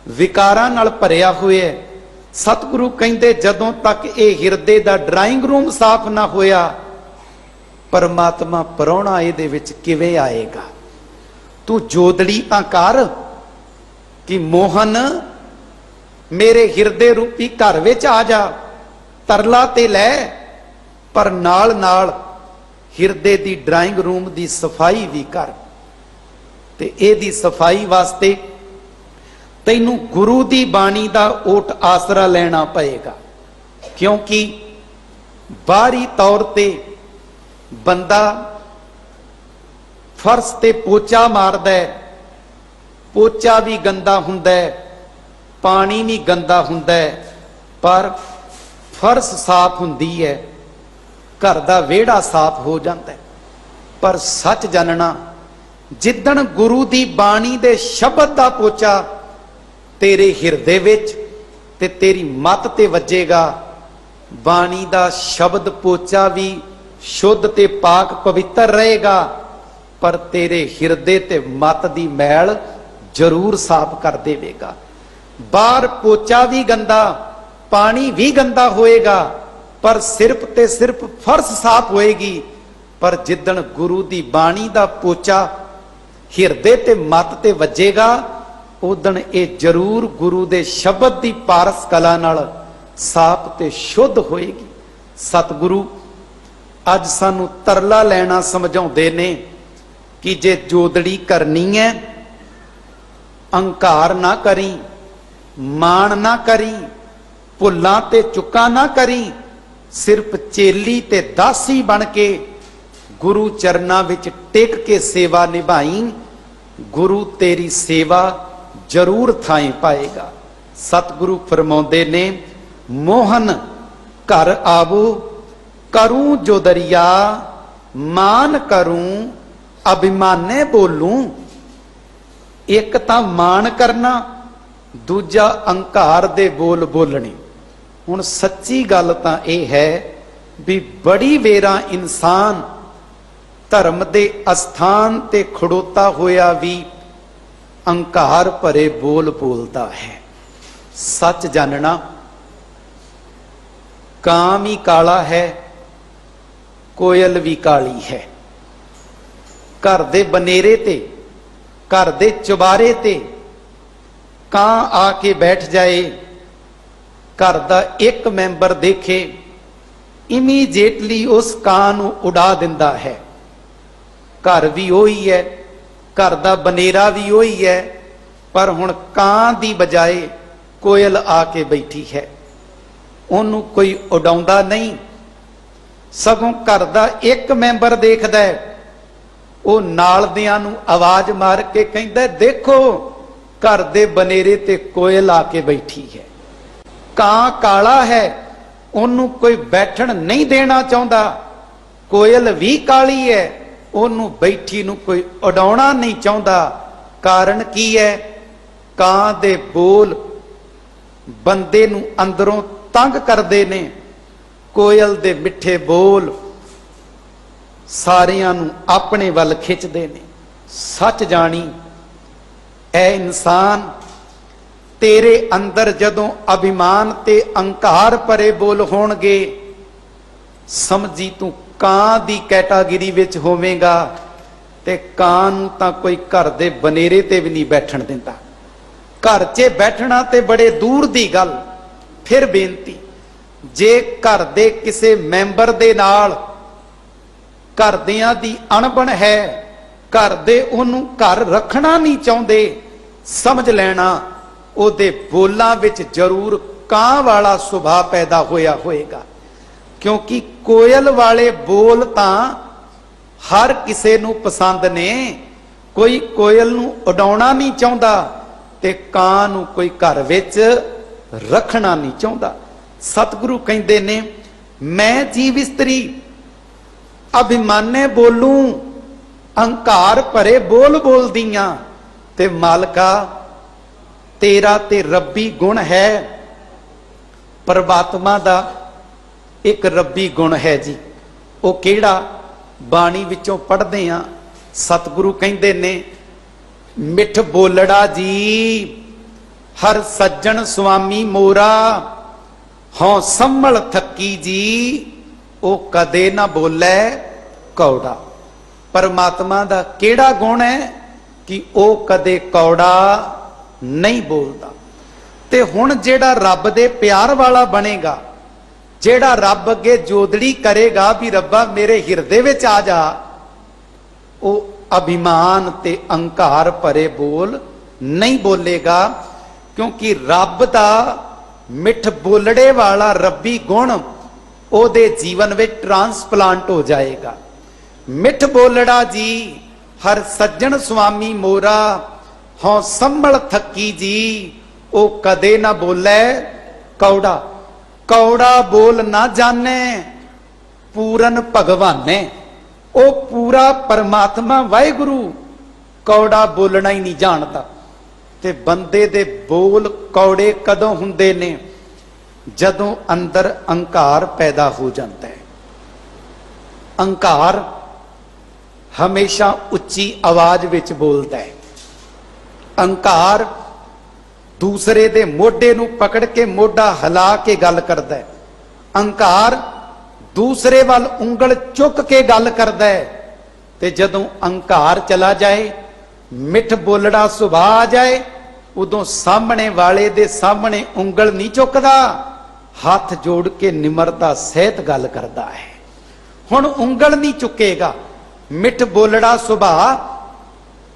ਵਿਕਾਰਾਂ ਨਾਲ ਭਰਿਆ ਹੋਇਆ, ਸਤਿਗੁਰੂ ਕਹਿੰਦੇ ਜਦੋਂ ਤੱਕ ਇਹ ਹਿਰਦੇ ਦਾ ਡਰਾਇੰਗ ਰੂਮ ਸਾਫ਼ ਨਾ ਹੋਇਆ, ਪਰਮਾਤਮਾ ਪਰਾਹੁਣਾ ਇਹਦੇ ਵਿੱਚ ਕਿਵੇਂ ਆਏਗਾ? ਤੂੰ ਜੋਦੜੀ ਤਾਂ ਕਰ ਕਿ ਮੋਹਨ ਮੇਰੇ ਹਿਰਦੇ ਰੂਪੀ ਘਰ ਵਿੱਚ ਆ ਜਾ, ਤਰਲਾ ਤੇ ਲੈ, ਪਰ ਨਾਲ ਨਾਲ ਹਿਰਦੇ ਦੀ ਡਰਾਇੰਗ ਰੂਮ ਦੀ ਸਫਾਈ ਵੀ ਕਰ। ਤੇ ਇਹਦੀ ਸਫਾਈ ਵਾਸਤੇ ਤੈਨੂੰ ਗੁਰੂ ਦੀ ਬਾਣੀ ਦਾ ਓਟ ਆਸਰਾ ਲੈਣਾ ਪਏਗਾ, ਕਿਉਂਕਿ ਬਾਹਰੀ ਤੌਰ ਤੇ ਬੰਦਾ ਫਰਸ਼ ਤੇ ਪੋਚਾ ਮਾਰਦਾ ਹੈ, ਪੋਚਾ ਵੀ ਗੰਦਾ ਹੁੰਦਾ ਹੈ, ਪਾਣੀ ਵੀ ਗੰਦਾ ਹੁੰਦਾ ਹੈ, ਪਰ ਫਰਸ਼ ਸਾਫ਼ ਹੁੰਦੀ ਹੈ, ਘਰ ਦਾ ਵਿਹੜਾ ਸਾਫ਼ ਹੋ ਜਾਂਦਾ ਹੈ। ਪਰ ਸੱਚ ਜਾਣਨਾ, ਜਿੱਦਣ ਗੁਰੂ ਦੀ ਬਾਣੀ ਦੇ ਸ਼ਬਦ ਦਾ ਪੋਚਾ ਤੇਰੇ ਹਿਰਦੇ ਵਿੱਚ ਤੇ ਤੇਰੀ ਮੱਤ ਤੇ ਵੱਜੇਗਾ, ਬਾਣੀ ਦਾ ਸ਼ਬਦ ਪੋਚਾ ਵੀ ਸ਼ੁੱਧ ਤੇ ਪਾਕ ਪਵਿੱਤਰ ਰਹੇਗਾ, ਪਰ ਤੇਰੇ ਹਿਰਦੇ ਤੇ ਮੱਤ ਦੀ ਮੈਲ ਜ਼ਰੂਰ ਸਾਫ਼ ਕਰ ਦੇਵੇਗਾ। ਬਾਹਰ ਪੋਚਾ ਵੀ ਗੰਦਾ, ਪਾਣੀ ਵੀ ਗੰਦਾ ਹੋਏਗਾ, ਪਰ ਸਿਰਫ ਤੇ ਸਿਰਫ ਫਰਸ਼ ਸਾਫ਼ ਹੋਏਗੀ। ਪਰ ਜਿੱਦਣ ਗੁਰੂ ਦੀ ਬਾਣੀ ਦਾ ਪੋਚਾ ਹਿਰਦੇ ਤੇ ਮੱਤ ਤੇ ਵੱਜੇਗਾ, ਉਦਣ ਇਹ ਜ਼ਰੂਰ ਗੁਰੂ ਦੇ ਸ਼ਬਦ ਦੀ ਪਾਰਸ ਕਲਾ ਨਾਲ ਸਾਫ਼ ਤੇ ਸ਼ੁੱਧ ਹੋਏਗੀ। ਸਤਿਗੁਰੂ ਅੱਜ ਸਾਨੂੰ ਤਰਲਾ ਲੈਣਾ ਸਮਝਾਉਂਦੇ ਨੇ ਕਿ ਜੇ ਜੋਦੜੀ ਕਰਨੀ ਹੈ, ਅਹੰਕਾਰ ਨਾ ਕਰੀ, ਮਾਣ ਨਾ ਕਰੀ, ਭੁੱਲਾਂ ਤੇ ਚੁੱਕਾਂ ਨਾ ਕਰੀ, ਸਿਰਫ ਚੇਲੀ ਤੇ ਦਾਸੀ ਬਣ ਕੇ ਗੁਰੂ ਚਰਨਾਂ ਵਿੱਚ ਟਿਕ ਕੇ ਸੇਵਾ ਨਿਭਾਈ, ਗੁਰੂ ਤੇਰੀ ਸੇਵਾ ਜ਼ਰੂਰ ਥਾਂ ਪਾਏਗਾ। ਸਤਿਗੁਰੂ ਫਰਮਾਉਂਦੇ ਨੇ, ਮੋਹਨ ਘਰ ਆਵੋ ਕਰੂੰ ਜੋ ਦਰਿਆ, ਮਾਨ ਕਰੂੰ ਅਭਿਮਾਨੇ ਬੋਲੂੰ। ਇੱਕ ਤਾਂ ਮਾਣ ਕਰਨਾ, ਦੂਜਾ ਅਹੰਕਾਰ ਦੇ ਬੋਲ ਬੋਲਣੇ। ਹੁਣ ਸੱਚੀ ਗੱਲ ਤਾਂ ਇਹ ਹੈ ਵੀ ਬੜੀ ਵੇਰਾ ਇਨਸਾਨ ਧਰਮ ਦੇ ਅਸਥਾਨ ਤੇ ਖੜੋਤਾ ਹੋਇਆ ਵੀ ਅਹੰਕਾਰ ਭਰੇ ਬੋਲ ਬੋਲਦਾ ਹੈ। ਸੱਚ ਜਾਣਨਾ, ਕਾਂ ਵੀ ਕਾਲਾ ਹੈ, ਕੋਇਲ ਵੀ ਕਾਲੀ ਹੈ। ਘਰ ਦੇ ਬਨੇਰੇ ਤੇ, ਘਰ ਦੇ ਚੁਬਾਰੇ ਤੇ ਕਾਂ ਆ ਕੇ ਬੈਠ ਜਾਏ, ਘਰ ਦਾ ਇੱਕ ਮੈਂਬਰ ਦੇਖੇ, ਇਮੀਡੀਏਟਲੀ ਉਸ ਕਾਂ ਨੂੰ ਉਡਾ ਦਿੰਦਾ ਹੈ। ਘਰ ਵੀ ਉਹੀ ਹੈ, ਘਰ ਦਾ ਬਨੇਰਾ ਵੀ ਉਹੀ ਹੈ, ਪਰ ਹੁਣ ਕਾਂ ਦੀ ਬਜਾਏ ਕੋਇਲ ਆ ਕੇ ਬੈਠੀ ਹੈ। ਉਹਨੂੰ ਕੋਈ ਉਡਾਉਂਦਾ ਨਹੀਂ, ਸਗੋਂ ਘਰ ਦਾ ਇੱਕ ਮੈਂਬਰ ਦੇਖਦਾ ਹੈ, ਉਹ ਨਾਲ ਦਿਆਂ ਨੂੰ ਆਵਾਜ਼ ਮਾਰ ਕੇ ਕਹਿੰਦਾ, ਦੇਖੋ ਘਰ ਦੇ ਬਨੇਰੇ ਤੇ ਕੋਇਲ ਆ ਕੇ ਬੈਠੀ ਹੈ। ਕਾਂ ਕਾਲਾ ਹੈ, ਉਹਨੂੰ ਕੋਈ ਬੈਠਣ ਨਹੀਂ ਦੇਣਾ ਚਾਹੁੰਦਾ। ਕੋਇਲ ਵੀ ਕਾਲੀ ਹੈ, ਉਹਨੂੰ ਬੈਠੀ ਨੂੰ ਕੋਈ ਉਡਾਉਣਾ ਨਹੀਂ ਚਾਹੁੰਦਾ। ਕਾਰਨ ਕੀ ਹੈ? ਕਾਂ ਦੇ ਬੋਲ ਬੰਦੇ ਨੂੰ ਅੰਦਰੋਂ ਤੰਗ ਕਰਦੇ ਨੇ, ਕੋਇਲ ਦੇ ਮਿੱਠੇ ਬੋਲ ਸਾਰਿਆਂ ਨੂੰ ਆਪਣੇ ਵੱਲ ਖਿੱਚਦੇ ਨੇ। ਸੱਚ ਜਾਣੀ, ਐ ਇਨਸਾਨ, ਤੇਰੇ ਅੰਦਰ ਜਦੋਂ ਅਭਿਮਾਨ ਤੇ ਅਹੰਕਾਰ ਭਰੇ ਬੋਲ ਹੋਣਗੇ, ਸਮਝੀ ਤੂੰ ਕਾਂ ਦੀ ਕੈਟਾਗਰੀ ਵਿੱਚ ਹੋਵੇਂਗਾ ਤੇ ਕਾਂ ਨੂੰ ਤਾਂ ਕੋਈ ਘਰ ਦੇ ਬਨੇਰੇ ਤੇ ਵੀ ਨਹੀਂ ਬੈਠਣ ਦਿੰਦਾ। ਘਰ 'ਚ ਬੈਠਣਾ ਤੇ ਬੜੇ ਦੂਰ ਦੀ ਗੱਲ। ਫਿਰ ਬੇਨਤੀ, ਜੇ ਘਰ ਦੇ ਕਿਸੇ ਮੈਂਬਰ ਦੇ ਨਾਲ ਘਰਦਿਆਂ ਦੀ ਅਣਬਣ ਹੈ, ਘਰ ਦੇ ਉਹਨੂੰ ਘਰ ਰੱਖਣਾ ਨਹੀਂ ਚਾਹੁੰਦੇ, ਸਮਝ ਲੈਣਾ ਉਹਦੇ ਬੋਲਾਂ ਵਿੱਚ ਜ਼ਰੂਰ ਕਾਂ ਵਾਲਾ ਸੁਭਾਅ ਪੈਦਾ ਹੋਇਆ ਹੋਏਗਾ। ਕਿਉਂਕਿ ਕੋਇਲ ਵਾਲੇ ਬੋਲ ਤਾਂ ਹਰ ਕਿਸੇ ਨੂੰ ਪਸੰਦ ਨੇ। ਕੋਈ ਕੋਇਲ ਨੂੰ ਉਡਾਉਣਾ ਨਹੀਂ ਚਾਹੁੰਦਾ ਤੇ ਕਾਂ ਨੂੰ ਕੋਈ ਘਰ ਵਿੱਚ ਰੱਖਣਾ ਨਹੀਂ ਚਾਹੁੰਦਾ। ਸਤਿਗੁਰੂ ਕਹਿੰਦੇ ਨੇ, ਮੈਂ ਜੀਵ ਇਸਤਰੀ ਅਭਿਮਾਨੇ ਬੋਲੂ, ਅਹੰਕਾਰ ਭਰੇ ਬੋਲ ਬੋਲਦੀਆਂ। ਤੇ ਮਾਲਕਾ, ਤੇਰਾ ਤੇ ਰੱਬੀ ਗੁਣ ਹੈ। ਪਰਮਾਤਮਾ ਦਾ ਇੱਕ ਰੱਬੀ ਗੁਣ ਹੈ ਜੀ। ਉਹ ਕਿਹੜਾ? ਬਾਣੀ ਵਿੱਚੋਂ ਪੜ੍ਹਦੇ ਆ, ਸਤਿਗੁਰੂ ਕਹਿੰਦੇ ਨੇ, ਮਿੱਠ ਬੋਲੜਾ ਜੀ ਹਰ ਸੱਜਣ ਸੁਆਮੀ ਮੋਰਾ, ਹਉ ਸੰਭਲ ਥੱਕੀ ਜੀ ਉਹ ਕਦੇ ਨਾ ਬੋਲੇ ਕੌੜਾ। ਪਰਮਾਤਮਾ ਦਾ ਕਿਹੜਾ ਗੁਣ ਹੈ ਕਿ ਉਹ ਕਦੇ ਕੌੜਾ ਨਹੀਂ ਬੋਲਦਾ। ਤੇ ਹੁਣ ਜਿਹੜਾ ਰੱਬ ਦੇ ਪਿਆਰ ਵਾਲਾ ਬਣੇਗਾ, ਜਿਹੜਾ ਰੱਬ ਅੱਗੇ ਜੋਦੜੀ ਕਰੇਗਾ ਵੀ ਰੱਬਾ ਮੇਰੇ ਹਿਰਦੇ ਵਿੱਚ ਆ ਜਾ, ਉਹ ਅਭਿਮਾਨ ਤੇ ਅਹੰਕਾਰ ਭਰੇ ਬੋਲ ਨਹੀਂ ਬੋਲੇਗਾ। ਕਿਉਂਕਿ ਰੱਬ ਦਾ ਮਿੱਠ ਬੋਲੜੇ ਵਾਲਾ ਰੱਬੀ ਗੁਣ ਉਹਦੇ ਜੀਵਨ ਵਿੱਚ ਟ੍ਰਾਂਸਪਲਾਂਟ ਹੋ ਜਾਏਗਾ। ਮਿੱਠ ਬੋਲੜਾ ਜੀ ਹਰ ਸੱਜਣ ਸੁਆਮੀ ਮੋਰਾ, ਹਉ ਸੰਭਲ ਥੱਕੀ ਜੀ ਉਹ ਕਦੇ ਨਾ ਬੋਲੇ ਕੌੜਾ। ਕੌੜਾ ਬੋਲ ਨਾ ਜਾਣੇ ਪੂਰਨ ਭਗਵਾਨੇ। ਉਹ ਪੂਰਾ ਪਰਮਾਤਮਾ ਵਾਹਿਗੁਰੂ ਕੌੜਾ ਬੋਲਣਾ ਹੀ ਨਹੀਂ ਜਾਣਦਾ। ਤੇ ਬੰਦੇ ਦੇ ਬੋਲ ਕੌੜੇ ਕਦੋਂ ਹੁੰਦੇ ਨੇ? ਜਦੋਂ ਅੰਦਰ ਅਹੰਕਾਰ ਪੈਦਾ ਹੋ ਜਾਂਦਾ ਹੈ। ਅਹੰਕਾਰ ਹਮੇਸ਼ਾ ਉੱਚੀ ਆਵਾਜ਼ ਵਿੱਚ ਬੋਲਦਾ ਹੈ। ਅਹੰਕਾਰ ਦੂਸਰੇ ਦੇ ਮੋਢੇ ਨੂੰ ਪਕੜ ਕੇ ਮੋਢਾ ਹਿਲਾ ਕੇ ਗੱਲ ਕਰਦਾ ਹੈ। ਅਹੰਕਾਰ ਦੂਸਰੇ ਵੱਲ ਉਂਗਲ ਚੁੱਕ ਕੇ ਗੱਲ ਕਰਦਾ ਹੈ। ਤੇ ਜਦੋਂ ਅਹੰਕਾਰ ਚਲਾ ਜਾਏ, ਮਿੱਠ ਬੋਲੜਾ ਸੁਭਾਅ ਆ ਜਾਏ, ਉਦੋਂ ਸਾਹਮਣੇ ਵਾਲੇ ਦੇ ਸਾਹਮਣੇ ਉਂਗਲ ਨਹੀਂ ਚੁੱਕਦਾ, ਹੱਥ ਜੋੜ ਕੇ ਨਿਮਰਤਾ ਸਹਿਤ ਗੱਲ ਕਰਦਾ ਹੈ। ਹੁਣ ਉਂਗਲ ਨਹੀਂ ਚੁੱਕੇਗਾ। ਮਿੱਠ ਬੋਲੜਾ ਸੁਭਾਅ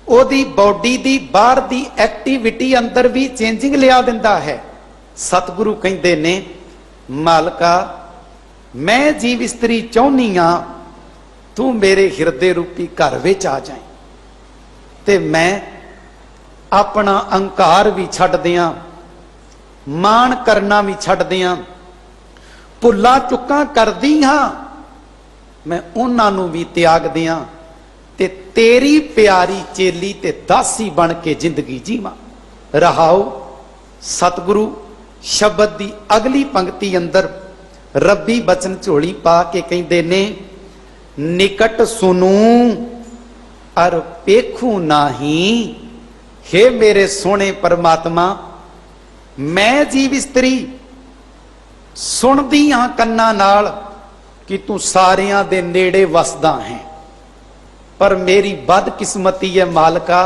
ਉਹਦੀ ਬਾਡੀ ਦੀ ਬਾਹਰ ਦੀ ਐਕਟੀਵਿਟੀ ਅੰਦਰ ਵੀ ਚੇਂਜਿੰਗ ਲਿਆ ਦਿੰਦਾ ਹੈ। ਸਤਿਗੁਰੂ ਕਹਿੰਦੇ ਨੇ, ਮਾਲਕਾ ਮੈਂ ਜੀਵ ਇਸਤਰੀ ਚਾਹੁੰਨੀ ਆ, ਤੂੰ ਮੇਰੇ ਹਿਰਦੇ ਰੂਪੀ ਘਰ ਵਿੱਚ ਆ ਜਾਏ ਤੇ ਮੈਂ ਆਪਣਾ ਅਹੰਕਾਰ ਵੀ ਛੱਡ ਦਿਆਂ, ਮਾਣ ਕਰਨਾ ਵੀ ਛੱਡ ਦਿਆਂ, ਭੁੱਲਾਂ ਚੁੱਕਾਂ ਕਰਦੀ ਹਾਂ ਮੈਂ ਉਹਨਾਂ ਨੂੰ ਵੀ ਤਿਆਗ ਦਿਆਂ ਤੇ ਤੇਰੀ ਪਿਆਰੀ ਚੇਲੀ ਤੇ ਦਾਸੀ ਬਣ ਕੇ ਜ਼ਿੰਦਗੀ ਜੀਵਾਂ। ਰਹਾਓ। ਸਤਿਗੁਰੂ ਸ਼ਬਦ ਦੀ ਅਗਲੀ ਪੰਕਤੀ ਅੰਦਰ ਰੱਬੀ ਬਚਨ ਝੋਲੀ ਪਾ ਕੇ ਕਹਿੰਦੇ ਨੇ, ਨਿਕਟ ਸੁਨੂ ਅਰ ਪੇਖੂ ਨਾਹੀ। ਹੇ ਮੇਰੇ ਸੋਹਣੇ ਪਰਮਾਤਮਾ, ਮੈਂ ਜੀਵ ਇਸਤਰੀ ਸੁਣਦੀ ਹਾਂ ਕੰਨਾਂ ਨਾਲ ਕਿ ਤੂੰ ਸਾਰਿਆਂ ਦੇ ਨੇੜੇ ਵਸਦਾ ਹੈ, ਪਰ ਮੇਰੀ ਬਦਕਿਸਮਤੀ ਹੈ ਮਾਲਕਾ,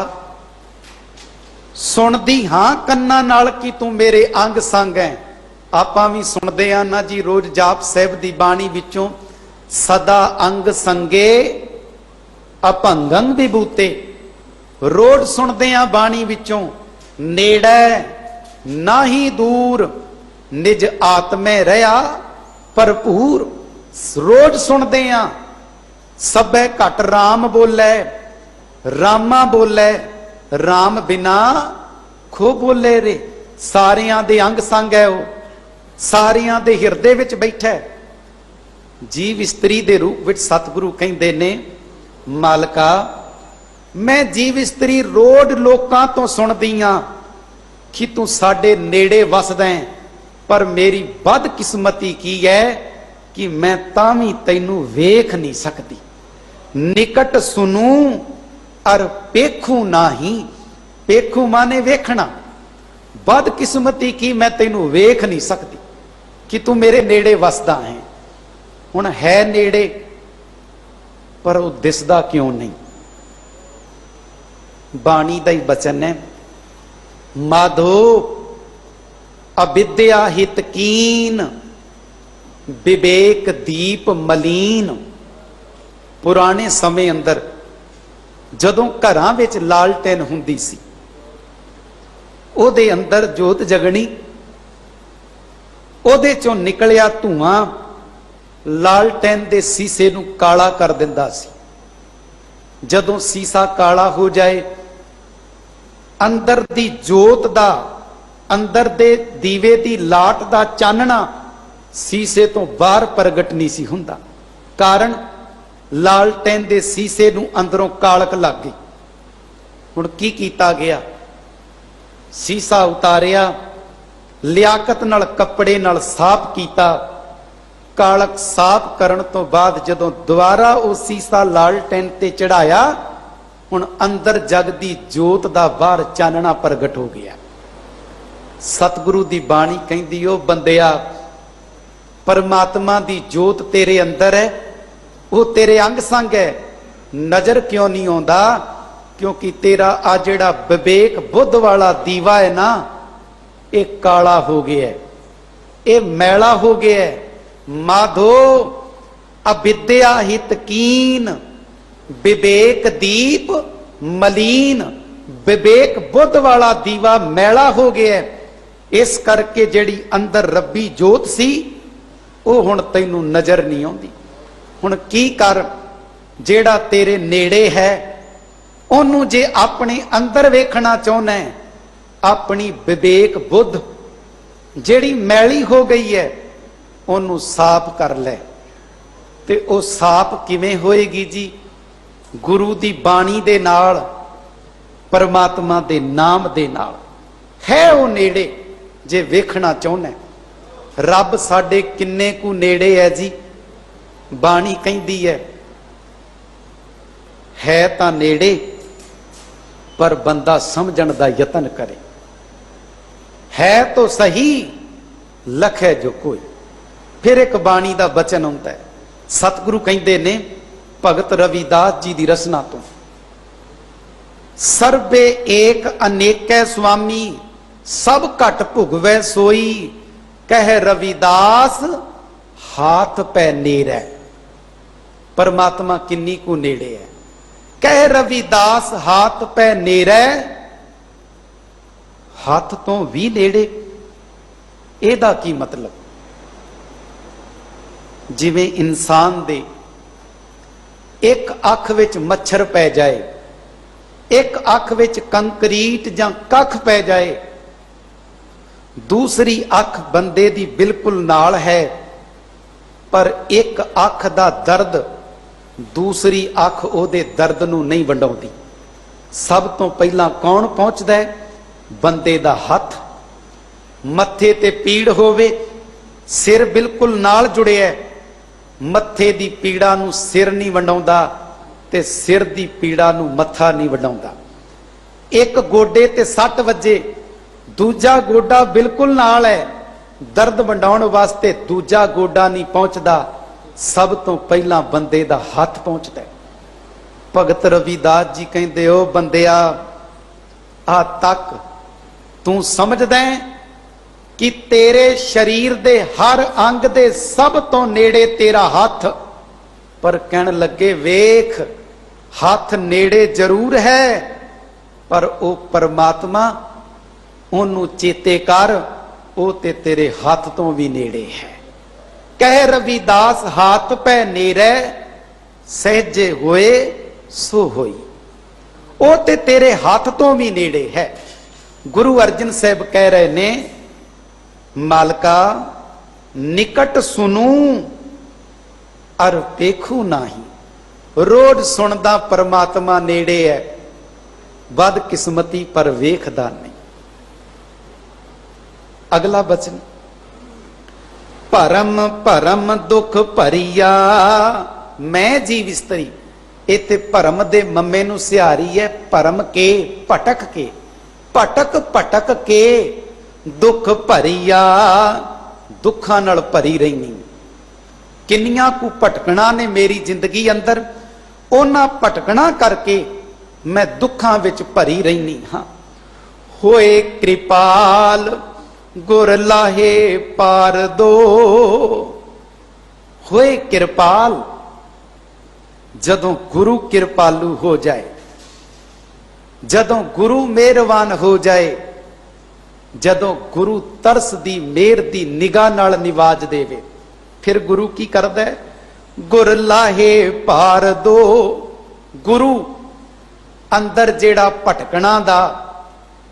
ਸੁਣਦੀ ਹਾਂ ਕੰਨਾਂ ਨਾਲ ਕਿ ਤੂੰ ਮੇਰੇ ਅੰਗ ਸੰਗ ਹੈ। ਆਪਾਂ ਵੀ ਸੁਣਦੇ ਆ ਨਾ ਜੀ ਰੋਜ਼ ਜਾਪ ਸਾਹਿਬ ਦੀ ਬਾਣੀ ਵਿੱਚੋਂ, ਸਦਾ ਅੰਗ ਸੰਗੇ ਅਭੰਗੰ ਵਿਭੂਤੇ। ਰੋਜ਼ ਸੁਣਦੇ ਆ ਬਾਣੀ ਵਿੱਚੋਂ, ਨੇੜੇ ਨਾਹੀ ਦੂਰ ਨਿਜ ਆਤਮੇ ਰਹਾ ਭਰਪੂਰ। ਰੋਜ਼ ਸੁਣਦੇ ਆ, ਸਭੇ ਘਟ ਰਾਮ ਬੋਲੇ, ਰਾਮਾ ਬੋਲੇ, ਰਾਮ ਬਿਨਾ ਖੋ ਬੋਲੇ ਰੇ। ਸਾਰਿਆਂ ਦੇ ਅੰਗ ਸੰਗ ਹੈ, ਉਹ ਸਾਰਿਆਂ ਦੇ ਹਿਰਦੇ ਵਿੱਚ ਬੈਠਾ ਹੈ। ਜੀਵ ਇਸਤਰੀ ਦੇ ਰੂਪ ਵਿੱਚ ਸਤਿਗੁਰੂ ਕਹਿੰਦੇ ਨੇ, ਮਾਲਕਾ ਮੈਂ ਜੀਵ ਇਸਤਰੀ ਰੋਜ਼ ਲੋਕਾਂ ਤੋਂ ਸੁਣਦੀ ਆ ਕਿ ਤੂੰ ਸਾਡੇ ਨੇੜੇ ਵਸਦਾ ਹੈ, ਪਰ ਮੇਰੀ ਬਦਕਿਸਮਤੀ ਕੀ ਹੈ ਕਿ ਮੈਂ ਤਾਂ ਵੀ ਤੈਨੂੰ ਵੇਖ ਨਹੀਂ ਸਕਦੀ। ਨਿਕਟ ਸੁਨੂ ਅਰ ਪੇਖੂ ਨਾਹੀ। ਪੇਖੂ ਮਾਨੇ ਵੇਖਣਾ। ਬਦਕਿਸਮਤੀ ਕੀ ਮੈਂ ਤੈਨੂੰ ਵੇਖ ਨਹੀਂ ਸਕਦੀ ਕਿ ਤੂੰ ਮੇਰੇ ਨੇੜੇ ਵਸਦਾ ਹੈ। ਹੁਣ ਹੈ ਨੇੜੇ ਪਰ ਉਹ ਦਿਸਦਾ ਕਿਉਂ ਨਹੀਂ। ਬਾਣੀ ਦਾ ਹੀ ਬਚਨ ਹੈ, ਮਾਧੋ ਅਵਿਦਿਆ ਹਿਤ ਕੀਨ ਵਿਵੇਕ ਦੀਪ ਮਲੀਨ। ਪੁਰਾਣੇ ਸਮੇਂ ਅੰਦਰ ਜਦੋਂ ਘਰਾਂ ਵਿੱਚ ਲਾਲਟੈਨ ਹੁੰਦੀ ਸੀ, ਉਹਦੇ ਅੰਦਰ ਜੋਤ ਜਗਣੀ, ਉਹਦੇ ਚੋਂ ਨਿਕਲਿਆ ਧੂਆਂ ਲਾਲਟੈਨ ਦੇ ਸੀਸੇ ਨੂੰ ਕਾਲਾ ਕਰ ਦਿੰਦਾ ਸੀ। ਜਦੋਂ ਸੀਸਾ ਕਾਲਾ ਹੋ ਜਾਏ, ਅੰਦਰ ਦੀ ਜੋਤ ਦਾ, ਅੰਦਰ ਦੇ ਦੀਵੇ ਦੀ ਲਾਟ ਦਾ ਚਾਨਣਾ ਸੀਸੇ ਤੋਂ ਬਾਹਰ ਪ੍ਰਗਟ ਨਹੀਂ ਸੀ ਹੁੰਦਾ। ਕਾਰਨ ਲਾਲਟੈਨ ਦੇ ਸੀਸੇ ਨੂੰ ਅੰਦਰੋਂ ਕਾਲਕ ਲੱਗ ਗਈ। ਹੁਣ ਕੀ ਕੀਤਾ ਗਿਆ? ਸੀਸਾ ਉਤਾਰਿਆ, ਲਿਆਕਤ ਨਾਲ ਕੱਪੜੇ ਨਾਲ ਸਾਫ਼ ਕੀਤਾ। ਕਾਲਕ ਸਾਫ਼ ਕਰਨ ਤੋਂ ਬਾਅਦ ਜਦੋਂ ਦੁਬਾਰਾ ਉਹ ਸੀਸਾ ਲਾਲਟੈਨ ਤੇ ਚੜਾਇਆ, ਹੁਣ ਅੰਦਰ ਜਗਦੀ ਜੋਤ ਦਾ ਬਾਹਰ ਚਾਨਣਾ ਪ੍ਰਗਟ ਹੋ ਗਿਆ। ਸਤਿਗੁਰੂ ਦੀ ਬਾਣੀ ਕਹਿੰਦੀ, ਉਹ ਬੰਦਿਆ, ਪਰਮਾਤਮਾ ਦੀ ਜੋਤ ਤੇਰੇ ਅੰਦਰ ਹੈ, ਉਹ ਤੇਰੇ ਅੰਗ ਸੰਗ ਹੈ, ਨਜ਼ਰ ਕਿਉਂ ਨਹੀਂ ਆਉਂਦਾ? ਕਿਉਂਕਿ ਤੇਰਾ ਆ ਜਿਹੜਾ ਵਿਵੇਕ ਬੁੱਧ ਵਾਲਾ ਦੀਵਾ ਹੈ ਨਾ, ਇਹ ਕਾਲਾ ਹੋ ਗਿਆ, ਇਹ ਮੈਲਾ ਹੋ ਗਿਆ। ਮਾਧੋ ਅਵਿਦਿਆ ਹਿਤ ਕੀਨ ਵਿਵੇਕ ਦੀਪ ਮਲੀਨ। ਵਿਵੇਕ ਬੁੱਧ ਵਾਲਾ ਦੀਵਾ ਮੈਲਾ ਹੋ ਗਿਆ। ਇਸ ਕਰਕੇ ਜਿਹੜੀ ਅੰਦਰ ਰੱਬੀ ਜੋਤ ਸੀ, ਉਹ ਹੁਣ ਤੈਨੂੰ ਨਜ਼ਰ ਨਹੀਂ ਆਉਂਦੀ। ਹੁਣ ਕੀ ਕਰ? ਜਿਹੜਾ ਤੇਰੇ ਨੇੜੇ ਹੈ, ਉਹਨੂੰ ਜੇ ਆਪਣੇ ਅੰਦਰ ਵੇਖਣਾ ਚਾਹੁੰਦਾ ਹੈ, ਆਪਣੀ ਵਿਵੇਕ ਬੁੱਧ ਜਿਹੜੀ ਮੈਲੀ ਹੋ ਗਈ ਹੈ, ਉਹਨੂੰ ਸਾਫ਼ ਕਰ ਲੈ। ਤੇ ਉਹ ਸਾਫ਼ ਕਿਵੇਂ ਹੋਏਗੀ ਜੀ? ਗੁਰੂ ਦੀ ਬਾਣੀ ਦੇ ਨਾਲ, ਪਰਮਾਤਮਾ ਦੇ ਨਾਮ ਦੇ ਨਾਲ। ਹੈ ਉਹ ਨੇੜੇ ਜੇ ਵੇਖਣਾ ਚਾਹੁੰਦਾ। ਰੱਬ ਸਾਡੇ ਕਿੰਨੇ ਕੁ ਨੇੜੇ ਹੈ ਜੀ? ਬਾਣੀ ਕਹਿੰਦੀ ਹੈ ਤਾਂ ਨੇੜੇ, ਪਰ ਬੰਦਾ ਸਮਝਣ ਦਾ ਯਤਨ ਕਰੇ। ਹੈ ਤਾਂ ਸਹੀ, ਲਖੈ ਜੋ ਕੋਈ। ਫਿਰ ਇੱਕ ਬਾਣੀ ਦਾ ਬਚਨ ਹੁੰਦਾ ਹੈ, ਸਤਿਗੁਰੂ ਕਹਿੰਦੇ ਨੇ ਭਗਤ ਰਵਿਦਾਸ ਜੀ ਦੀ ਰਚਨਾ ਤੋਂ, ਸਰਬੇ ਏਕ ਅਨੇਕੈ ਸੁਆਮੀ, ਸਭ ਘਟ ਭੁਗਵੈ ਸੋਈ, ਕਹਿ ਰਵਿਦਾਸ ਹਾਥ ਪੈ ਨੇੜੈ। ਪਰਮਾਤਮਾ ਕਿੰਨੀ ਕੁ ਨੇੜੇ ਹੈ। ਕਹਿ ਰਵਿਦਾਸ ਹਾਥ ਪੈ ਨੇੜੈ, ਹੱਥ ਤੋਂ ਵੀ ਨੇੜੇ। ਇਹਦਾ ਕੀ ਮਤਲਬ? ਜਿਵੇਂ ਇਨਸਾਨ ਦੇ ਇੱਕ ਅੱਖ ਵਿੱਚ ਮੱਛਰ ਪੈ ਜਾਏ, ਇੱਕ ਅੱਖ ਵਿੱਚ ਕੰਕਰੀਟ ਜਾਂ ਕੱਖ ਪੈ ਜਾਏ, ਦੂਸਰੀ ਅੱਖ ਬੰਦੇ ਦੀ ਬਿਲਕੁਲ ਨਾਲ ਹੈ, ਪਰ ਇੱਕ ਅੱਖ ਦਾ ਦਰਦ ਦੂਸਰੀ ਅੱਖ ਉਹਦੇ ਦਰਦ ਨੂੰ ਨਹੀਂ ਵੰਡਾਉਂਦੀ। ਸਭ ਤੋਂ ਪਹਿਲਾਂ ਕੌਣ ਪਹੁੰਚਦਾ ਹੈ? ਬੰਦੇ ਦਾ ਹੱਥ। ਮੱਥੇ ਤੇ ਪੀੜ ਹੋਵੇ, ਸਿਰ ਬਿਲਕੁਲ ਨਾਲ ਜੁੜਿਆ, ਮੱਥੇ ਦੀ ਪੀੜਾ ਨੂੰ ਸਿਰ ਨਹੀਂ ਵੰਡਾਉਂਦਾ ਤੇ ਸਿਰ ਦੀ ਪੀੜਾ ਨੂੰ ਮੱਥਾ ਨਹੀਂ ਵੰਡਾਉਂਦਾ। ਇੱਕ ਗੋਡੇ ਤੇ ਸੱਟ ਵੱਜੇ, ਦੂਜਾ ਗੋਡਾ ਬਿਲਕੁਲ ਨਾਲ ਹੈ, ਦਰਦ ਵੰਡਾਉਣ ਵਾਸਤੇ ਦੂਜਾ ਗੋਡਾ ਨਹੀਂ ਪਹੁੰਚਦਾ। ਸਭ ਤੋਂ ਪਹਿਲਾਂ ਬੰਦੇ ਦਾ ਹੱਥ ਪਹੁੰਚਦਾ। ਭਗਤ ਰਵਿਦਾਸ ਜੀ ਕਹਿੰਦੇ, ਉਹ ਬੰਦਿਆ, ਆ ਤੱਕ ਤੂੰ ਸਮਝਦਾ ਹੈ ਕਿ ਤੇਰੇ ਸਰੀਰ ਦੇ ਹਰ ਅੰਗ ਦੇ ਸਭ ਤੋਂ ਨੇੜੇ ਤੇਰਾ ਹੱਥ। ਪਰ ਕਹਿਣ ਲੱਗੇ, ਵੇਖ, ਹੱਥ ਨੇੜੇ ਜ਼ਰੂਰ ਹੈ, ਪਰ ਉਹ ਪਰਮਾਤਮਾ, ਉਹਨੂੰ ਚੇਤੇ ਕਰ, ਉਹ ਤੇ ਤੇਰੇ ਹੱਥ ਤੋਂ ਵੀ ਨੇੜੇ ਹੈ। ਕਹਿ ਰਵਿਦਾਸ ਹਾਥ ਪੈ ਨੇੜੈ, ਸਹਿਜੇ ਹੋਏ ਸੋ ਹੋਈ। ਉਹ ਤੇ ਤੇਰੇ ਹੱਥ ਤੋਂ ਵੀ ਨੇੜੇ ਹੈ। ਗੁਰੂ ਅਰਜਨ ਸਾਹਿਬ ਕਹਿ ਰਹੇ ਨੇ, ਮਾਲਕਾ ਨਿਕਟ ਸੁਨੂ ਅਰ ਵੇਖੂ ਨਾਹੀ। ਰੋਜ਼ ਸੁਣਦਾ ਪਰਮਾਤਮਾ ਨੇੜੇ ਹੈ, ਬਦ ਕਿਸਮਤੀ ਪਰ ਵੇਖਦਾ ਨਹੀਂ। ਅਗਲਾ ਬਚਨ, ਭਰਮ ਭਰਮ ਦੁੱਖ ਭਰੀਆ ਮੈਂ ਜੀਵ ਇਸਤਰੀ। ਇੱਥੇ ਭਰਮ ਦੇ ਮੰਮੇ ਨੂੰ ਸਿਹਾਰੀ ਹੈ, ਭਰਮ ਕੇ, ਭਟਕ ਕੇ, ਭਟਕ ਭਟਕ ਕੇ ਦੁੱਖ ਭਰੀਆ, ਦੁੱਖਾਂ ਨਾਲ ਭਰੀ ਰਹਿਨੀ। ਕਿੰਨੀਆਂ ਕੁ ਭਟਕਣਾ ਨੇ ਮੇਰੀ ਜ਼ਿੰਦਗੀ ਅੰਦਰ, ਉਹਨਾਂ ਭਟਕਣਾ ਕਰਕੇ ਮੈਂ ਦੁੱਖਾਂ ਵਿੱਚ ਭਰੀ ਰਹਿਨੀ ਹਾਂ। ਹੋਏ ਕਿਰਪਾਲ ਗੁਰ ਲਾਹੇ ਪਾਰ ਦੋ, ਹੋਏ ਕਿਰਪਾਲ, ਜਦੋਂ ਗੁਰੂ ਕਿਰਪਾਲੂ ਹੋ ਜਾਏ, ਜਦੋਂ ਗੁਰੂ ਮਿਹਰਬਾਨ ਹੋ ਜਾਏ, ਜਦੋਂ ਗੁਰੂ ਤਰਸ ਦੀ ਮਿਹਰ ਦੀ ਨਿਗਾਹ ਨਾਲ ਨਿਵਾਜ ਦੇਵੇ, ਫਿਰ ਗੁਰੂ ਕੀ ਕਰਦਾ ਹੈ? ਗੁਰ ਲਾਹੇ ਪਾਰ ਦੋ। ਗੁਰੂ ਅੰਦਰ ਜਿਹੜਾ ਭਟਕਣਾ ਦਾ,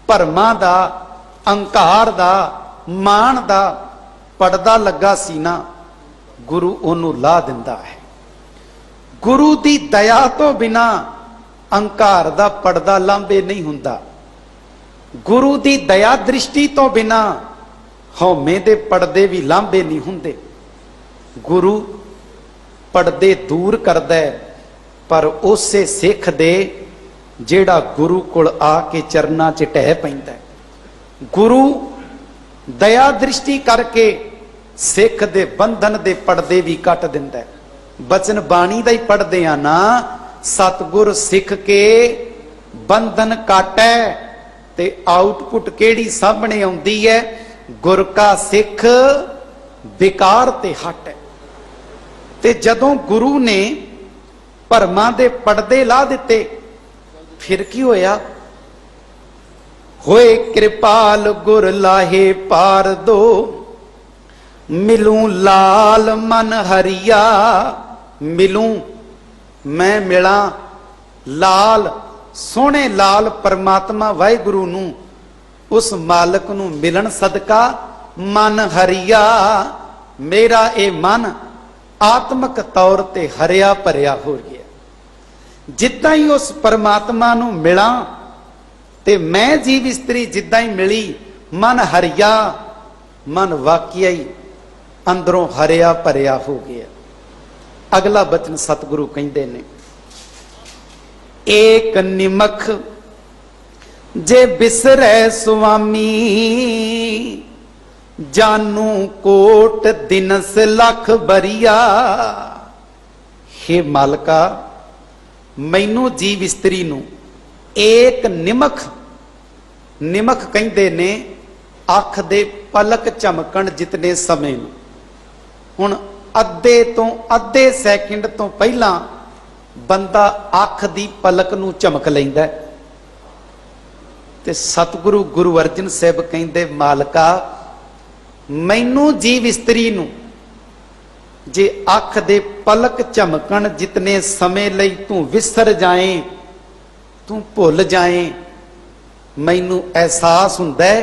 ਭਰਮਾਂ ਦਾ, ਅਹੰਕਾਰ ਦਾ, ਮਾਣ ਦਾ ਪਰਦਾ ਲੱਗਾ ਸੀ ਨਾ, ਗੁਰੂ ਉਹਨੂੰ ਲਾ ਦਿੰਦਾ ਹੈ। ਗੁਰੂ ਦੀ ਦਇਆ ਤੋਂ ਬਿਨਾ ਅਹੰਕਾਰ ਦਾ ਪਰਦਾ ਲਾਂਭੇ ਨਹੀਂ ਹੁੰਦਾ। ਗੁਰੂ ਦੀ ਦਇਆ ਦ੍ਰਿਸ਼ਟੀ ਤੋਂ ਬਿਨਾ ਹਉਮੈ ਦੇ ਪਰਦੇ ਵੀ ਲਾਂਭੇ ਨਹੀਂ ਹੁੰਦੇ। ਗੁਰੂ ਪਰਦੇ ਦੂਰ ਕਰਦਾ ਹੈ, ਪਰ ਉਸੇ ਸਿੱਖ ਦੇ ਜਿਹੜਾ ਗੁਰੂ ਕੋਲ ਆ ਕੇ ਚਰਨਾਂ 'ਚ ਢਹਿ ਪੈਂਦਾ। ਗੁਰੂ ਦਇਆ ਦ੍ਰਿਸ਼ਟੀ ਕਰਕੇ ਸਿੱਖ ਦੇ ਬੰਧਨ ਦੇ ਪਰਦੇ ਵੀ ਕੱਟ ਦਿੰਦਾ। ਬਚਨ ਬਾਣੀ ਦਾ ਹੀ ਪੜ੍ਹਦੇ ਆ ਨਾ, ਸਤਿਗੁਰ ਸਿੱਖ ਕੇ ਬੰਧਨ ਕਾਟੈ, ਤੇ ਆਊਟਪੁੱਟ ਕਿਹੜੀ ਸਾਹਮਣੇ ਆਉਂਦੀ ਹੈ? ਗੁਰ ਕਾ ਸਿੱਖ ਵਿਕਾਰ ਤੇ ਹਟੈ। ਤੇ ਜਦੋਂ ਗੁਰੂ ਨੇ ਭਰਮਾਂ ਦੇ ਪਰਦੇ ਲਾ ਦਿੱਤੇ, ਫਿਰ ਕੀ ਹੋਇਆ? ਹੋਏ ਕਿਰਪਾਲ ਗੁਰ ਲਾਹੇ ਪਾਰ ਦੋ, ਮਿਲੂੰ ਲਾਲ ਮਨ ਹਰੀਆ। ਮਿਲੂੰ, ਮੈਂ ਮਿਲਾਂ ਲਾਲ, ਸੋਹਣੇ ਲਾਲ ਪਰਮਾਤਮਾ ਵਾਹਿਗੁਰੂ ਨੂੰ, ਉਸ ਮਾਲਕ ਨੂੰ ਮਿਲਣ ਸਦਕਾ ਮਨ ਹਰੀਆ। ਮੇਰਾ ਇਹ ਮਨ ਆਤਮਿਕ ਤੌਰ ਤੇ ਹਰਿਆ ਭਰਿਆ ਹੋ ਗਿਆ। ਜਿੱਦਾਂ ਹੀ ਉਸ ਪਰਮਾਤਮਾ ਨੂੰ ਮਿਲਾਂ ਤੇ ਮੈਂ ਜੀਵ ਇਸਤਰੀ ਜਿੱਦਾਂ ਹੀ ਮਿਲੀ, ਮਨ ਹਰਿਆ, ਮਨ ਵਾਕਿਆ ਹੀ ਅੰਦਰੋਂ ਹਰਿਆ ਭਰਿਆ ਹੋ ਗਿਆ। ਅਗਲਾ ਬਚਨ ਸਤਿਗੁਰੂ ਕਹਿੰਦੇ ਨੇ, ਏਕ ਨਿਮਖ ਜੇ ਬਿਸਰੈ ਸੁਆਮੀ, ਜਾਨੂ ਕੋਟ ਦਿਨਸ ਲੱਖ ਬਰੀਆ। ਹੇ ਮਾਲਕਾ, ਮੈਨੂੰ ਜੀਵ ਇਸਤਰੀ ਨੂੰ ਏਕ ਨਿਮਖ, ਨਿਮਖ ਕਹਿੰਦੇ ਨੇ ਅੱਖ ਦੇ ਪਲਕ ਝਮਕਣ ਜਿਤਨੇ ਸਮੇਂ ਨੂੰ। ਹੁਣ ਅੱਧੇ ਤੋਂ ਅੱਧੇ ਸੈਕਿੰਡ ਤੋਂ ਪਹਿਲਾਂ ਬੰਦਾ ਅੱਖ ਦੀ ਪਲਕ ਨੂੰ ਝਮਕ ਲੈਂਦਾ, ਤੇ ਸਤਿਗੁਰੂ ਗੁਰੂ ਅਰਜਨ ਸਾਹਿਬ ਕਹਿੰਦੇ, ਮਾਲਕਾ ਮੈਨੂੰ ਜੀਵ ਇਸਤਰੀ ਨੂੰ ਜੇ ਅੱਖ ਦੇ ਪਲਕ ਝਮਕਣ ਜਿਤਨੇ ਸਮੇਂ ਲਈ ਤੂੰ ਵਿਸਰ ਜਾਏ, ਤੂੰ ਭੁੱਲ ਜਾਏ, ਮੈਨੂੰ ਅਹਿਸਾਸ ਹੁੰਦਾ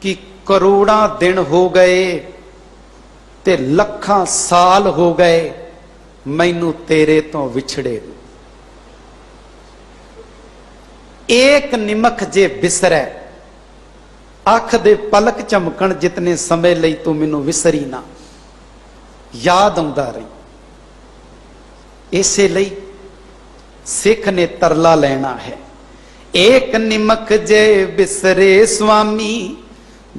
ਕਿ ਕਰੋੜਾਂ ਦਿਨ ਹੋ ਗਏ ਤੇ ਲੱਖਾਂ ਸਾਲ ਹੋ ਗਏ ਮੈਨੂੰ ਤੇਰੇ ਤੋਂ ਵਿਛੜੇ। ਏਕ ਨਿਮਖ ਜੇ ਬਿਸਰੈ, ਅੱਖ ਦੇ ਪਲਕ ਝਮਕਣ ਜਿਤਨੇ ਸਮੇਂ ਲਈ ਤੂੰ ਮੈਨੂੰ ਵਿਸਰੀ ਨਾ, ਯਾਦ ਆਉਂਦਾ ਰਹੀ। ਇਸੇ ਲਈ ਸਿੱਖ ਨੇ ਤਰਲਾ ਲੈਣਾ ਹੈ, ਏਕ ਨਿਮਖ ਜੇ ਬਿਸਰੇ ਸੁਆਮੀ,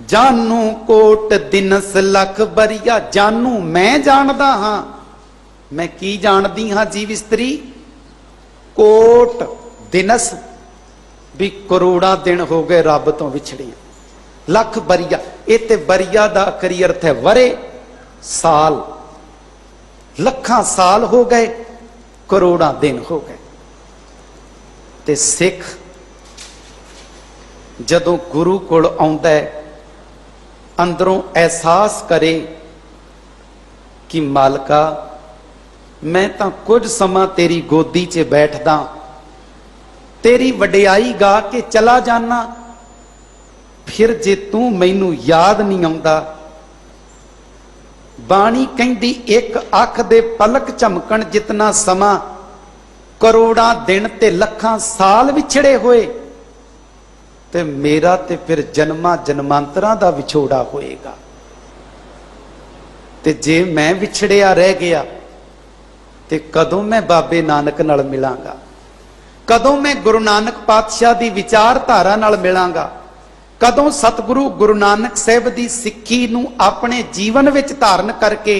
ਜਾਨੂ ਕੋਟ ਦਿਨਸ ਲੱਖ ਬਰੀਆ। ਜਾਨੂ ਮੈਂ ਜਾਣਦਾ ਹਾਂ, ਮੈਂ ਕੀ ਜਾਣਦੀ ਹਾਂ ਜੀਵ ਇਸਤਰੀ? ਕੋਟ ਦਿਨਸ, ਵੀ ਕਰੋੜਾਂ ਦਿਨ ਹੋ ਗਏ ਰੱਬ ਤੋਂ ਵਿਛੜੇ। ਲੱਖ ਬਰੀਆ, ਇਹ ਤੇ ਬਰੀਆ ਦਾ ਅਖਰੀ ਅਰਥ ਹੈ ਵਰੇ, ਸਾਲ। ਲੱਖਾਂ ਸਾਲ ਹੋ ਗਏ, ਕਰੋੜਾਂ ਦਿਨ ਹੋ ਗਏ। ਤੇ ਸਿੱਖ ਜਦੋਂ ਗੁਰੂ ਕੋਲ ਆਉਂਦਾ ਹੈ, ਅੰਦਰੋਂ ਅਹਿਸਾਸ ਕਰੇ ਕਿ ਮਾਲਕਾ ਮੈਂ ਤਾਂ ਕੁਝ ਸਮਾਂ ਤੇਰੀ ਗੋਦੀ 'ਚ ਬੈਠਦਾ, ਤੇਰੀ ਵਡਿਆਈ ਗਾ ਕੇ ਚਲਾ ਜਾਣਾ, ਫਿਰ ਜੇ ਤੂੰ ਮੈਨੂੰ ਯਾਦ ਨਹੀਂ ਆਉਂਦਾ। ਬਾਣੀ ਕਹਿੰਦੀ ਇੱਕ ਅੱਖ ਦੇ ਪਲਕ ਝਮਕਣ ਜਿਤਨਾ ਸਮਾਂ ਕਰੋੜਾਂ ਦਿਨ ਤੇ ਲੱਖਾਂ ਸਾਲ ਵਿਛੜੇ ਹੋਏ, ਤੇ ਮੇਰਾ ਤੇ ਫਿਰ ਜਨਮਾਂ ਜਨਮਾਂਤਰਾਂ ਦਾ ਵਿਛੋੜਾ ਹੋਏਗਾ। ਤੇ ਜੇ ਮੈਂ ਵਿਛੜਿਆ ਰਹਿ ਗਿਆ ਤੇ ਕਦੋਂ ਮੈਂ ਬਾਬੇ ਨਾਨਕ ਨਾਲ ਮਿਲਾਂਗਾ? ਕਦੋਂ ਮੈਂ ਗੁਰੂ ਨਾਨਕ ਪਾਤਸ਼ਾਹ ਦੀ ਵਿਚਾਰਧਾਰਾ ਨਾਲ ਮਿਲਾਂਗਾ? ਕਦੋਂ ਸਤਿਗੁਰੂ ਗੁਰੂ ਨਾਨਕ ਸਾਹਿਬ ਦੀ ਸਿੱਖੀ ਨੂੰ ਆਪਣੇ ਜੀਵਨ ਵਿੱਚ ਧਾਰਨ ਕਰਕੇ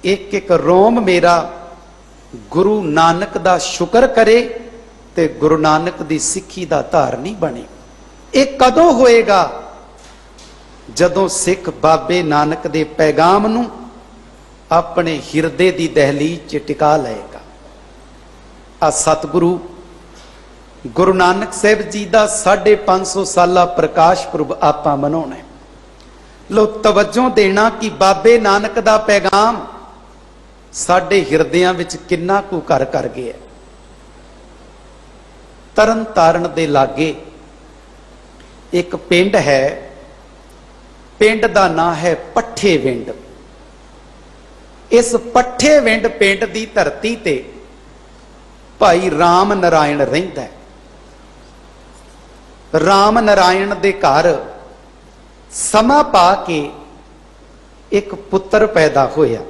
ਇੱਕ ਇੱਕ ਰੋਮ ਮੇਰਾ ਗੁਰੂ ਨਾਨਕ ਦਾ ਸ਼ੁਕਰ ਕਰੇ ਤੇ ਗੁਰੂ ਨਾਨਕ ਦੀ ਸਿੱਖੀ ਦਾ ਧਾਰਨੀ ਬਣੇ। ਇਹ ਕਦੋਂ ਹੋਏਗਾ? ਜਦੋਂ ਸਿੱਖ ਬਾਬੇ ਨਾਨਕ ਦੇ ਪੈਗਾਮ ਨੂੰ ਆਪਣੇ ਹਿਰਦੇ ਦੀ ਦਹਲੀਜ਼ 'ਚ ਟਿਕਾ ਲਏਗਾ। ਆ ਸਤਿਗੁਰੂ ਗੁਰੂ ਨਾਨਕ ਸਾਹਿਬ ਜੀ ਦਾ 550 ਸਾਲਾ ਪ੍ਰਕਾਸ਼ ਪੁਰਬ ਆਪਾਂ ਮਨਾਉਣਾ ਹੈ। ਲੋ ਤਵੱਜੋ ਦੇਣਾ ਕਿ ਬਾਬੇ ਨਾਨਕ ਦਾ ਪੈਗਾਮ ਸਾਡੇ ਹਿਰਦਿਆਂ ਵਿੱਚ ਕਿੰਨਾ ਕੁ ਘਰ ਕਰ ਗਿਆ। ਤਰਨ ਤਾਰਨ ਦੇ ਲਾਗੇ ਇੱਕ ਪਿੰਡ ਹੈ, ਪਿੰਡ ਦਾ ਨਾਂ ਹੈ ਪੱਠੇ ਵਿੰਡ। ਇਸ ਪੱਠੇ ਵਿੰਡ ਪਿੰਡ ਦੀ ਧਰਤੀ ਤੇ ਭਾਈ ਰਾਮ ਨਰਾਇਣ ਰਹਿੰਦਾ ਹੈ। ਰਾਮ ਨਰਾਇਣ ਦੇ ਘਰ ਸਮਾਂ ਪਾ ਕੇ ਇੱਕ ਪੁੱਤਰ ਪੈਦਾ ਹੋਇਆ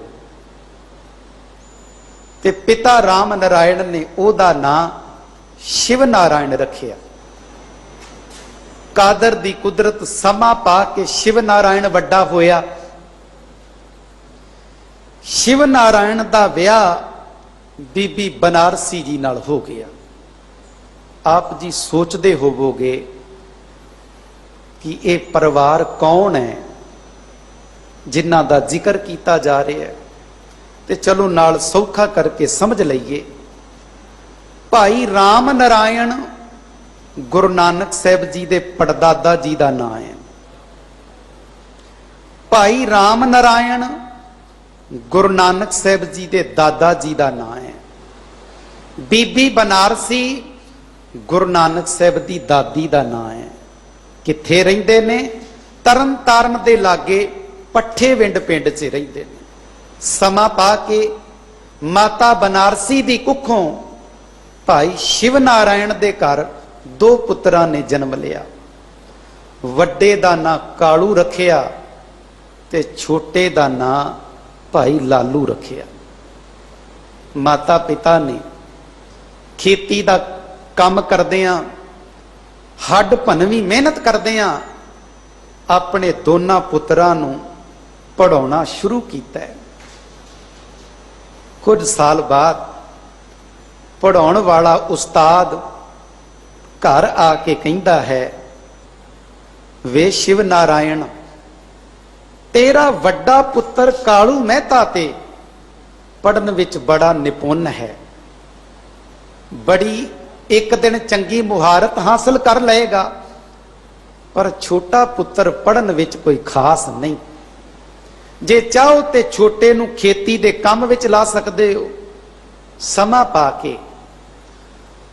ਤੇ ਪਿਤਾ ਰਾਮ ਨਰਾਇਣ ਨੇ ਉਹਦਾ ਨਾਂ ਸ਼ਿਵ ਨਾਰਾਇਣ ਰੱਖਿਆ। ਕਾਦਰ ਦੀ ਕੁਦਰਤ ਸਮਾਂ ਪਾ ਕੇ ਸ਼ਿਵ ਨਾਰਾਇਣ ਵੱਡਾ ਹੋਇਆ। ਸ਼ਿਵ ਨਾਰਾਇਣ ਦਾ ਵਿਆਹ ਬੀਬੀ ਬਨਾਰਸੀ ਜੀ ਨਾਲ ਹੋ ਗਿਆ। ਆਪ ਜੀ ਸੋਚਦੇ ਹੋਵੋਗੇ ਕਿ ਇਹ ਪਰਿਵਾਰ ਕੌਣ ਹੈ ਜਿਨ੍ਹਾਂ ਦਾ ਜ਼ਿਕਰ ਕੀਤਾ ਜਾ ਰਿਹਾ ਹੈ, ਤੇ ਚਲੋ ਨਾਲ ਸੌਖਾ ਕਰਕੇ ਸਮਝ ਲਈਏ। ਭਾਈ ਰਾਮ ਨਰਾਇਣ ਗੁਰੂ ਨਾਨਕ ਸਾਹਿਬ ਜੀ ਦੇ ਪੜਦਾਦਾ ਜੀ ਦਾ ਨਾਮ ਹੈ। ਭਾਈ ਰਾਮ ਨਰਾਇਣ ਗੁਰੂ ਨਾਨਕ ਸਾਹਿਬ ਜੀ ਦੇ ਦਾਦਾ ਜੀ ਦਾ ਨਾਮ ਹੈ। ਬੀਬੀ ਬਨਾਰਸੀ ਗੁਰੂ ਨਾਨਕ ਸਾਹਿਬ ਦੀ ਦਾਦੀ ਦਾ ਨਾਮ ਹੈ। ਕਿੱਥੇ ਰਹਿੰਦੇ ਨੇ? ਤਰਨ ਤਾਰਨ ਦੇ ਲਾਗੇ ਪੱਠੇ ਵਿੰਡ ਪਿੰਡ 'ਚ ਰਹਿੰਦੇ ਨੇ। ਸਮਾਂ ਪਾ ਕੇ ਮਾਤਾ ਬਨਾਰਸੀ ਦੀ ਕੁੱਖੋਂ ਭਾਈ ਸ਼ਿਵ ਨਾਰਾਇਣ ਦੇ ਘਰ 2 ਪੁੱਤਰਾਂ ਨੇ ਜਨਮ ਲਿਆ। ਵੱਡੇ ਦਾ ਨਾਂ ਕਾਲੂ ਰੱਖਿਆ ਤੇ ਛੋਟੇ ਦਾ ਨਾਂ ਭਾਈ ਲਾਲੂ ਰੱਖਿਆ। ਮਾਤਾ ਪਿਤਾ ਨੇ ਖੇਤੀ ਦਾ ਕੰਮ ਕਰਦਿਆਂ, ਹੱਡ ਭੰਨਵੀਂ ਮਿਹਨਤ ਕਰਦਿਆਂ ਆਪਣੇ ਦੋਨਾਂ ਪੁੱਤਰਾਂ ਨੂੰ ਪੜਾਉਣਾ ਸ਼ੁਰੂ ਕੀਤਾ। ਕੁਝ ਸਾਲ ਬਾਅਦ ਪੜਾਉਣ ਵਾਲਾ ਉਸਤਾਦ ਘਰ ਆ ਕੇ ਕਹਿੰਦਾ ਹੈ, ਵੇ ਸ਼ਿਵ ਨਾਰਾਇਣ, ਤੇਰਾ ਵੱਡਾ ਪੁੱਤਰ ਕਾਲੂ ਮਹਿਤਾ ਤੇ ਪੜਨ ਵਿੱਚ ਬੜਾ ਨਿਪੁੰਨ ਹੈ, ਬੜੀ ਇੱਕ ਦਿਨ ਚੰਗੀ ਮੁਹਾਰਤ ਹਾਸਲ ਕਰ ਲਏਗਾ, ਪਰ ਛੋਟਾ ਪੁੱਤਰ ਪੜਨ ਵਿੱਚ ਕੋਈ ਖਾਸ ਨਹੀਂ। ਜੇ ਚਾਹੋ ਤੇ ਛੋਟੇ ਨੂੰ ਖੇਤੀ ਦੇ ਕੰਮ ਵਿੱਚ ਲਾ ਸਕਦੇ ਹੋ। ਸਮਾਂ ਪਾ ਕੇ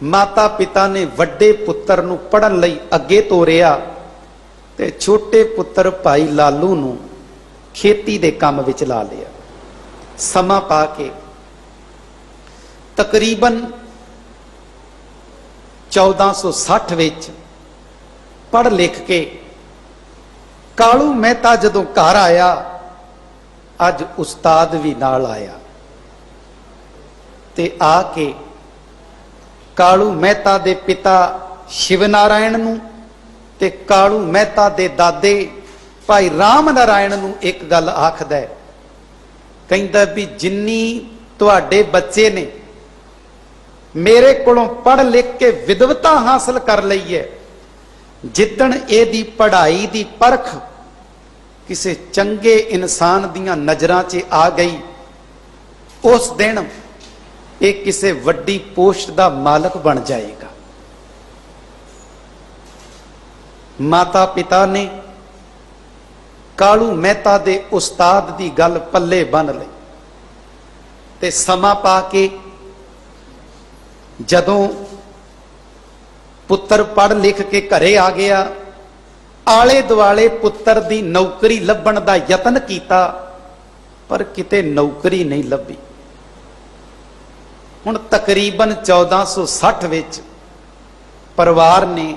ਮਾਤਾ ਪਿਤਾ ਨੇ ਵੱਡੇ ਪੁੱਤਰ ਨੂੰ ਪੜਨ ਲਈ ਅੱਗੇ ਤੋਰਿਆ ਤੇ ਛੋਟੇ ਪੁੱਤਰ ਭਾਈ ਲਾਲੂ ਨੂੰ ਖੇਤੀ ਦੇ ਕੰਮ ਵਿੱਚ ਲਾ ਲਿਆ। ਸਮਾਂ ਪਾ ਕੇ ਤਕਰੀਬਨ 1460 ਵਿੱਚ ਪੜ੍ਹ ਲਿਖ ਕੇ ਕਾਲੂ ਮਹਿਤਾ ਜਦੋਂ ਘਰ ਆਇਆ, ਅੱਜ ਉਸਤਾਦ ਵੀ ਨਾਲ ਆਇਆ ਤੇ ਆ ਕੇ ਕਾਲੂ ਮਹਿਤਾ ਦੇ ਪਿਤਾ ਸ਼ਿਵ ਨਾਰਾਇਣ ਨੂੰ ਤੇ ਕਾਲੂ ਮਹਿਤਾ ਦੇ ਦਾਦੇ ਭਾਈ ਰਾਮ ਨਾਰਾਇਣ ਨੂੰ ਇੱਕ ਗੱਲ ਆਖਦਾ, ਕਹਿੰਦਾ ਵੀ ਜਿੰਨੀ ਤੁਹਾਡੇ ਬੱਚੇ ਨੇ ਮੇਰੇ ਕੋਲੋਂ ਪੜ੍ਹ ਲਿਖ ਕੇ ਵਿਦਵਤਾ ਹਾਸਲ ਕਰ ਲਈ ਹੈ, ਜਿੱਦਣ ਇਹਦੀ ਪੜ੍ਹਾਈ ਦੀ ਪਰਖ ਕਿਸੇ ਚੰਗੇ ਇਨਸਾਨ ਦੀਆਂ ਨਜ਼ਰਾਂ 'ਚ ਆ ਗਈ, ਉਸ ਦਿਨ ਇਹ ਕਿਸੇ ਵੱਡੀ ਪੋਸਟ ਦਾ ਮਾਲਕ ਬਣ ਜਾਏਗਾ। ਮਾਤਾ ਪਿਤਾ ਨੇ ਕਾਲੂ ਮਹਿਤਾ ਦੇ ਉਸਤਾਦ ਦੀ ਗੱਲ ਪੱਲੇ ਬੰਨ ਲਈ ਤੇ ਸਮਾਂ ਪਾ ਕੇ ਜਦੋਂ ਪੁੱਤਰ ਪੜ੍ਹ ਲਿਖ ਕੇ ਘਰੇ ਆ ਗਿਆ, ਆਲੇ ਦੁਆਲੇ ਪੁੱਤਰ ਦੀ ਨੌਕਰੀ ਲੱਭਣ ਦਾ ਯਤਨ ਕੀਤਾ, ਪਰ ਕਿਤੇ ਨੌਕਰੀ ਨਹੀਂ ਲੱਭੀ। ਹੁਣ ਤਕਰੀਬਨ 1460 ਵਿੱਚ ਪਰਿਵਾਰ ਨੇ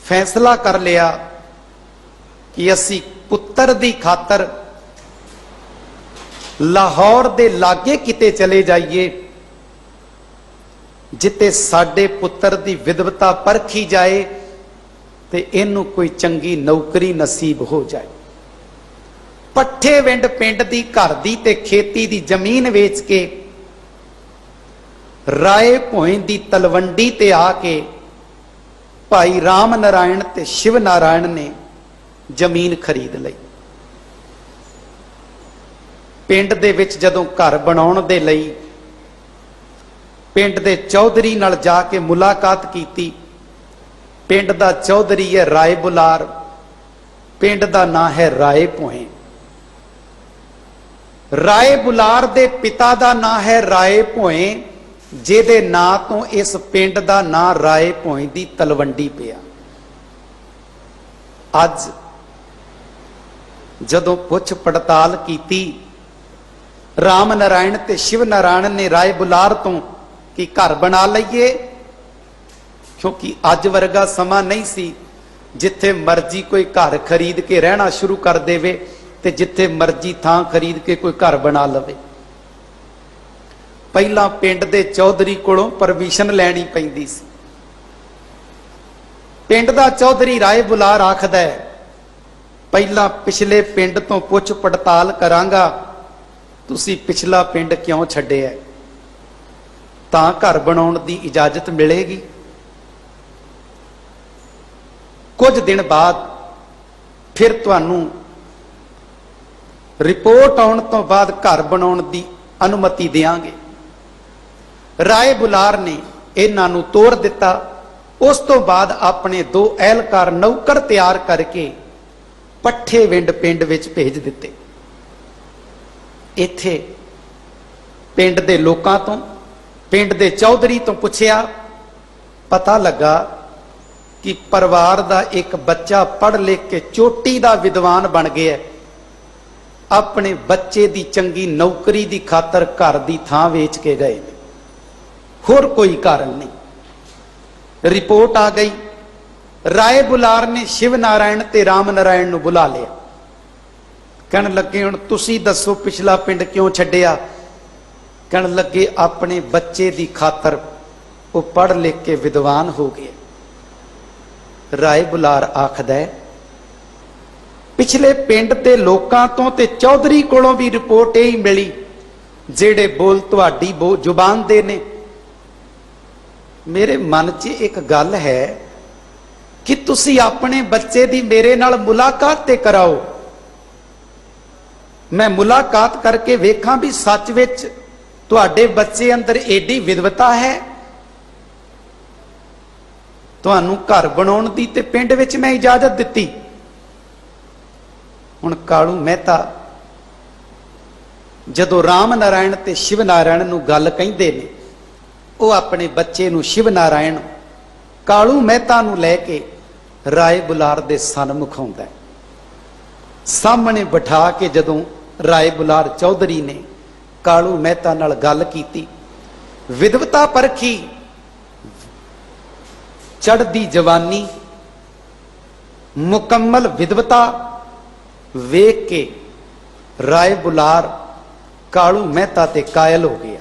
ਫੈਸਲਾ ਕਰ ਲਿਆ ਕਿ ਅਸੀਂ ਪੁੱਤਰ ਦੀ ਖਾਤਰ ਲਾਹੌਰ ਦੇ ਲਾਗੇ ਕਿਤੇ ਚਲੇ ਜਾਈਏ, ਜਿੱਤੇ ਸਾਡੇ ਪੁੱਤਰ ਦੀ ਵਿਦਵਤਾ ਪਰਖੀ ਜਾਏ ਤੇ ਇਹਨੂੰ ਕੋਈ ਚੰਗੀ ਨੌਕਰੀ ਨਸੀਬ ਹੋ ਜਾਏ। ਪੱਠੇ ਵਿੰਡ ਪਿੰਡ ਦੀ ਘਰ ਦੀ ਤੇ ਖੇਤੀ ਦੀ ਜ਼ਮੀਨ ਵੇਚ ਕੇ ਰਾਏ ਭੋਇੰ ਦੀ ਤਲਵੰਡੀ ਤੇ ਆ ਕੇ ਭਾਈ ਰਾਮ ਨਾਰਾਇਣ ਤੇ ਸ਼ਿਵ ਨਾਰਾਇਣ ਨੇ ਜ਼ਮੀਨ ਖਰੀਦ ਲਈ। ਪਿੰਡ ਦੇ ਵਿੱਚ ਜਦੋਂ ਘਰ ਬਣਾਉਣ ਦੇ ਲਈ ਪਿੰਡ ਦੇ ਚੌਧਰੀ ਨਾਲ ਜਾ ਕੇ ਮੁਲਾਕਾਤ ਕੀਤੀ। ਪਿੰਡ ਦਾ ਚੌਧਰੀ ਹੈ ਰਾਏ ਬੁਲਾਰ, ਪਿੰਡ ਦਾ ਨਾਂ ਹੈ ਰਾਏ ਭੋਇੰ। ਰਾਏ ਬੁਲਾਰ ਦੇ ਪਿਤਾ ਦਾ ਨਾਂ ਹੈ ਰਾਏ ਭੋਇੰ, ਜਿਹਦੇ ਨਾਂ ਤੋਂ ਇਸ ਪਿੰਡ ਦਾ ਨਾਂ ਰਾਏ ਭੋਇੰ ਦੀ ਤਲਵੰਡੀ ਪਿਆ। ਅੱਜ ਜਦੋਂ ਪੁੱਛ ਪੜਤਾਲ ਕੀਤੀ, ਰਾਮ ਨਾਰਾਇਣ ਤੇ ਸ਼ਿਵ ਨਾਰਾਇਣ ਨੇ ਰਾਏ ਬੁਲਾਰ ਤੋਂ ਕਿ ਘਰ ਬਣਾ ਲਈਏ, ਕਿਉਂਕਿ ਅੱਜ ਵਰਗਾ ਸਮਾਂ ਨਹੀਂ ਸੀ ਜਿੱਥੇ ਮਰਜ਼ੀ ਕੋਈ ਘਰ ਖਰੀਦ ਕੇ ਰਹਿਣਾ ਸ਼ੁਰੂ ਕਰ ਦੇਵੇ ਤੇ ਜਿੱਥੇ ਮਰਜ਼ੀ ਥਾਂ ਖਰੀਦ ਕੇ ਕੋਈ ਘਰ ਬਣਾ ਲਵੇ। ਪਹਿਲਾਂ ਪਿੰਡ ਦੇ ਚੌਧਰੀ ਕੋਲੋਂ ਪਰਮਿਸ਼ਨ ਲੈਣੀ ਪੈਂਦੀ ਸੀ। ਪਿੰਡ ਦਾ ਚੌਧਰੀ ਰਾਏ ਬੁਲਾਰ ਆਖਦਾ ਹੈ, ਪਹਿਲਾਂ ਪਿਛਲੇ ਪਿੰਡ ਤੋਂ ਪੁੱਛ ਪੜਤਾਲ ਕਰਾਂਗਾ, ਤੁਸੀਂ ਪਿਛਲਾ ਪਿੰਡ ਕਿਉਂ ਛੱਡਿਆ, ਤਾਂ ਘਰ ਬਣਾਉਣ ਦੀ ਇਜਾਜ਼ਤ ਮਿਲੇਗੀ। ਕੁਝ ਦਿਨ ਬਾਅਦ ਫਿਰ ਤੁਹਾਨੂੰ ਰਿਪੋਰਟ ਆਉਣ ਤੋਂ ਬਾਅਦ ਘਰ ਬਣਾਉਣ ਦੀ ਅਨੁਮਤੀ ਦੇਵਾਂਗੇ। ਰਾਏ ਬੁਲਾਰ ਨੇ ਇਹਨਾਂ ਨੂੰ ਤੋੜ ਦਿੱਤਾ। ਉਸ ਤੋਂ ਬਾਅਦ ਆਪਣੇ 2 ਅਹਿਲਕਾਰ ਨੌਕਰ ਤਿਆਰ ਕਰਕੇ ਪੱਠੇ ਵਿੰਡ ਪਿੰਡ ਵਿੱਚ ਭੇਜ ਦਿੱਤੇ। ਇੱਥੇ ਪਿੰਡ ਦੇ ਲੋਕਾਂ ਤੋਂ, ਪਿੰਡ ਦੇ ਚੌਧਰੀ ਤੋਂ ਪੁੱਛਿਆ, ਪਤਾ ਲੱਗਾ ਕਿ ਪਰਿਵਾਰ ਦਾ ਇੱਕ ਬੱਚਾ ਪੜ੍ਹ ਲਿਖ ਕੇ ਚੋਟੀ ਦਾ ਵਿਦਵਾਨ ਬਣ ਗਿਆ। ਆਪਣੇ ਬੱਚੇ ਦੀ ਚੰਗੀ ਨੌਕਰੀ ਦੀ ਖਾਤਰ ਘਰ ਦੀ ਥਾਂ ਵੇਚ ਕੇ ਗਏ, ਹੋਰ ਕੋਈ ਕਾਰਨ ਨਹੀਂ। ਰਿਪੋਰਟ ਆ ਗਈ। ਰਾਏ ਬੁਲਾਰ ਨੇ ਸ਼ਿਵ ਨਾਰਾਇਣ ਤੇ ਰਾਮ ਨਾਰਾਇਣ ਨੂੰ ਬੁਲਾ ਲਿਆ। ਕਹਿਣ ਲੱਗੇ, ਹੁਣ ਤੁਸੀਂ ਦੱਸੋ ਪਿਛਲਾ ਪਿੰਡ ਕਿਉਂ ਛੱਡਿਆ? ਕਹਿਣ ਲੱਗੇ, ਆਪਣੇ ਬੱਚੇ ਦੀ ਖਾਤਰ ਉਹ ਪੜ੍ਹ ਲਿਖ ਕੇ ਵਿਦਵਾਨ ਹੋ ਗਏ। ਰਾਏ ਬੁਲਾਰ ਆਖਦਾ, ਪਿਛਲੇ ਪਿੰਡ ਦੇ ਲੋਕਾਂ ਤੋਂ ਤੇ ਚੌਧਰੀ ਕੋਲੋਂ ਵੀ ਰਿਪੋਰਟ ਇਹ ਹੀ ਮਿਲੀ, ਜਿਹੜੇ ਬੋਲ ਤੁਹਾਡੀ ਜ਼ੁਬਾਨ ਦੇ ਨੇ। ਮੇਰੇ ਮਨ 'ਚ ਇੱਕ ਗੱਲ ਹੈ ਕਿ ਤੁਸੀਂ ਆਪਣੇ ਬੱਚੇ ਦੀ ਮੇਰੇ ਨਾਲ ਮੁਲਾਕਾਤ ਤੇ ਕਰਾਓ, ਮੈਂ ਮੁਲਾਕਾਤ ਕਰਕੇ ਵੇਖਾਂ ਵੀ ਸੱਚ ਵਿੱਚ ਤੁਹਾਡੇ ਬੱਚੇ ਅੰਦਰ ਏਡੀ ਵਿਦਵਤਾ ਹੈ। ਤੁਹਾਨੂੰ ਘਰ ਬਣਾਉਣ ਦੀ ਤੇ ਪਿੰਡ ਵਿੱਚ ਮੈਂ ਇਜਾਜ਼ਤ ਦਿੱਤੀ। ਹੁਣ ਕਾਲੂ ਮਹਿਤਾ ਜਦੋਂ ਰਾਮ ਨਾਰਾਇਣ ਤੇ ਸ਼ਿਵ ਨਾਰਾਇਣ ਨੂੰ ਗੱਲ ਕਹਿੰਦੇ ਨੇ, ਉਹ ਆਪਣੇ ਬੱਚੇ ਨੂੰ ਸ਼ਿਵ ਨਾਰਾਇਣ ਕਾਲੂ ਮਹਿਤਾ ਨੂੰ ਲੈ ਕੇ ਰਾਏ ਬੁਲਾਰ ਦੇ ਸਨਮੁਖ ਆਉਂਦਾ। ਸਾਹਮਣੇ ਬਿਠਾ ਕੇ ਜਦੋਂ ਰਾਏ ਬੁਲਾਰ ਚੌਧਰੀ ਨੇ ਕਾਲੂ ਮਹਿਤਾ ਨਾਲ ਗੱਲ ਕੀਤੀ, ਵਿਦਵਤਾ ਪਰਖੀ, ਚੜ੍ਹਦੀ ਜਵਾਨੀ, ਮੁਕੰਮਲ ਵਿਦਵਤਾ ਵੇਖ ਕੇ ਰਾਏ ਬੁਲਾਰ ਕਾਲੂ ਮਹਿਤਾ ਤੇ ਕਾਇਲ ਹੋ ਗਿਆ।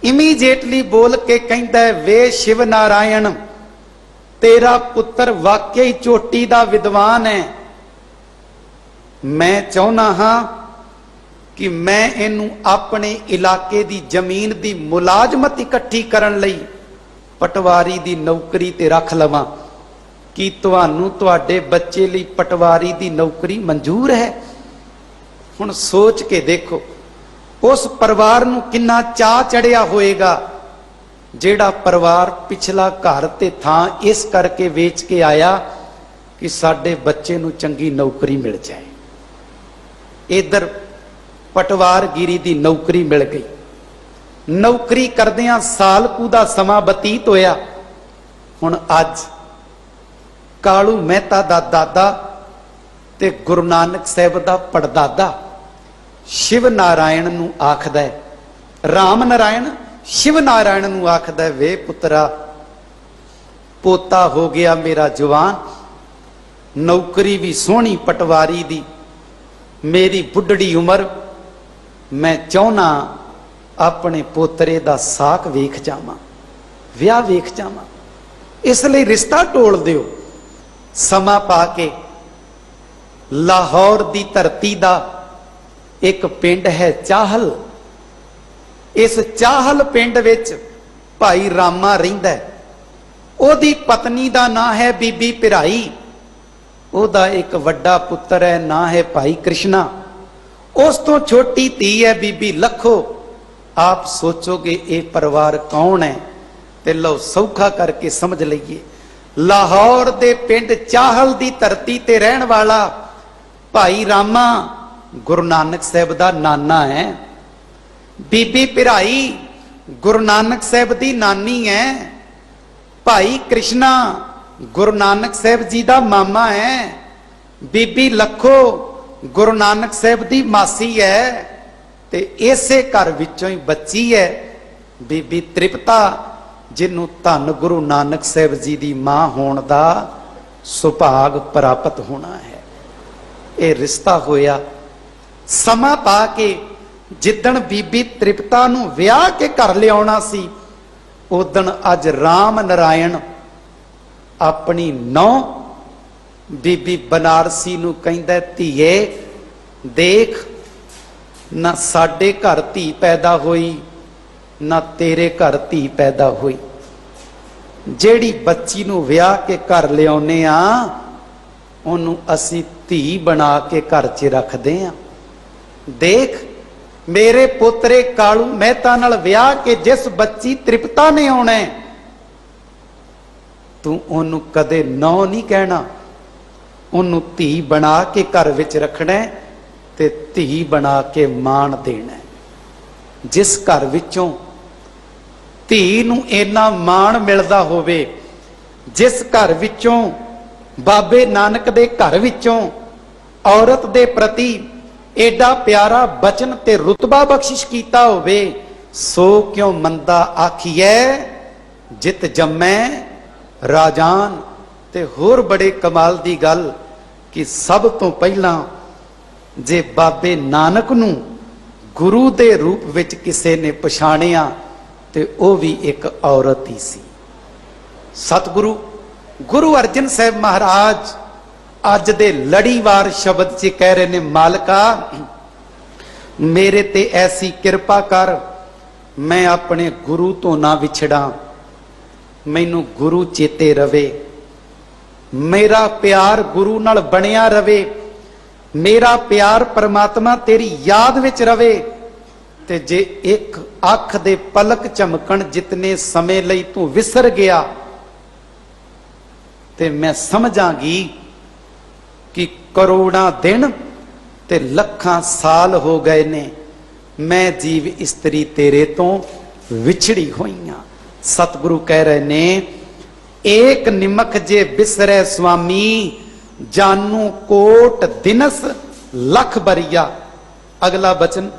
ਇਮੀਡੀਏਟਲੀ ਬੋਲ ਕੇ ਕਹਿੰਦਾ, ਵੇ ਸ਼ਿਵ ਨਾਰਾਇਣ, ਤੇਰਾ ਪੁੱਤਰ ਵਾਕਿਆ ਹੀ ਚੋਟੀ ਦਾ ਵਿਦਵਾਨ ਹੈ। ਮੈਂ ਚਾਹੁੰਦਾ ਹਾਂ ਕਿ ਮੈਂ ਇਹਨੂੰ ਆਪਣੇ ਇਲਾਕੇ ਦੀ ਜ਼ਮੀਨ ਦੀ ਮੁਲਾਜ਼ਮਤ ਇਕੱਠੀ ਕਰਨ ਲਈ ਪਟਵਾਰੀ ਦੀ ਨੌਕਰੀ ਤੇ ਰੱਖ ਲਵਾਂ। ਕੀ ਤੁਹਾਨੂੰ ਤੁਹਾਡੇ ਬੱਚੇ ਲਈ ਪਟਵਾਰੀ ਦੀ ਨੌਕਰੀ ਮਨਜ਼ੂਰ ਹੈ? ਹੁਣ ਸੋਚ ਕੇ ਦੇਖੋ, ਉਸ ਪਰਿਵਾਰ ਨੂੰ ਕਿੰਨਾ ਚਾਅ ਚੜਿਆ ਹੋਏਗਾ, ਜਿਹੜਾ ਪਰਿਵਾਰ ਪਿਛਲਾ ਘਰ ਤੇ ਥਾਂ ਇਸ ਕਰਕੇ ਵੇਚ ਕੇ ਆਇਆ ਕਿ ਸਾਡੇ ਬੱਚੇ ਨੂੰ ਚੰਗੀ ਨੌਕਰੀ ਮਿਲ ਜਾਏ। ਇਧਰ ਪਟਵਾਰਗਿਰੀ ਦੀ ਨੌਕਰੀ ਮਿਲ ਗਈ। ਨੌਕਰੀ ਕਰਦਿਆਂ ਸਾਲ ਕੁ ਦਾ ਸਮਾਂ ਬਤੀਤ ਹੋਇਆ। ਹੁਣ ਅੱਜ ਕਾਲੂ ਮਹਿਤਾ ਦਾ ਦਾਦਾ ਤੇ ਗੁਰੂ ਨਾਨਕ ਸਾਹਿਬ ਦਾ ਪੜਦਾਦਾ ਸ਼ਿਵ ਨਾਰਾਇਣ ਨੂੰ ਆਖਦਾ, ਰਾਮ ਨਾਰਾਇਣ ਸ਼ਿਵ ਨਾਰਾਇਣ ਨੂੰ ਆਖਦਾ, ਵੇ ਪੁੱਤਰਾ, ਪੋਤਾ ਹੋ ਗਿਆ ਮੇਰਾ ਜਵਾਨ, ਨੌਕਰੀ ਵੀ ਸੋਹਣੀ ਪਟਵਾਰੀ ਦੀ, ਮੇਰੀ ਬੁੱਢੜੀ ਉਮਰ, ਮੈਂ ਚਾਹੁੰਨਾ ਆਪਣੇ ਪੋਤਰੇ ਦਾ ਸਾਕ ਵੇਖ ਜਾਵਾਂ, ਵਿਆਹ ਵੇਖ ਜਾਵਾਂ, ਇਸ ਲਈ ਰਿਸ਼ਤਾ ਟੋਲ ਦਿਓ। ਸਮਾਂ ਪਾ ਕੇ लाहौर दी धरती दा एक पिंड है चाहल। इस चाहल पिंड विच भाई रामा रहिंदा है। ओदी पत्नी दा नां है बीबी पिराई। ओदा एक वड्डा पुत्र है, नां है भाई कृष्णा। उस तो छोटी धी है बीबी लखो। आप सोचोगे ये परिवार कौन है, ते लो सौखा करके समझ लईए। लाहौर दे पिंड चाहल दी धरती ते रहन वाला भाई रामा गुरु नानक साहब दा नाना है। बीबी पिराई गुरु नानक साहब दी नानी है। भाई कृष्णा गुरु नानक साहब जी दा मामा है। बीबी लखो गुरु नानक साहब दी मासी है। ते इसे घर विचों ही बच्ची है बीबी तृप्ता, जिन्हों धन गुरु नानक साहब जी दी मां होने दा सुभाग प्राप्त होना है। ये रिश्ता होया समा पा के जिदन बीबी तृप्ता नूं विआह के घर लियाउणा सी, उदन अज राम नारायण अपनी नौ बीबी बनारसी नूं कहंदा, धीए देख ना साडे घर धी पैदा होई ना तेरे घर धी पैदा हुई। जेड़ी बच्ची नूं विआह के घर लियाउने आ ओनू असी धी बना के घर च रखदे आ। देख मेरे पोतरे कालू मेहता नाल विआह के जिस बच्ची तृप्ता ने आउणा तू ओनू कदे नौ नहीं कहना, ओनू धी बना के घर विच रखना ते धी बना के मान देना। जिस घर विचों धी नूं इन्ना मान मिलदा होवे, जिस घर विचों बाबे नानक दे घर विचों औरत दे प्रति एडा प्यारा बचन ते रुतबा बख्शिश कीता होवे, सो क्यों मंदा आखिए जित जम्मै राजान। ते होर बड़े कमाल दी गल कि सब तो पहला जे बाबे नानक नूं गुरु दे रूप विच किसे ने पछाणिया ते ओ भी एक औरत ही सी। सतगुरु गुरु अर्जन साहब महाराज अज दे लड़ीवार शब्द च कह रहे ने, मालका मेरे ते ऐसी किरपा कर मैं अपने गुरु तो ना विछड़ा, मैनू गुरु चेते रवे, मेरा प्यार गुरु नाल बनिया रवे, मेरा प्यार परमात्मा तेरी याद विच रवे। ते जे एक अख दे पलक चमकण जितने समय लई तू विसर गया ते मैं समझांगी कि करोड़ां दिन ते लखां साल हो गए ने मैं जीव इस्त्री तेरे तो विछड़ी होईयां। सतगुरु कह रहे ने, एक निमख जे बिसरे स्वामी जानू कोट दिनस लख बरिया। अगला बचन,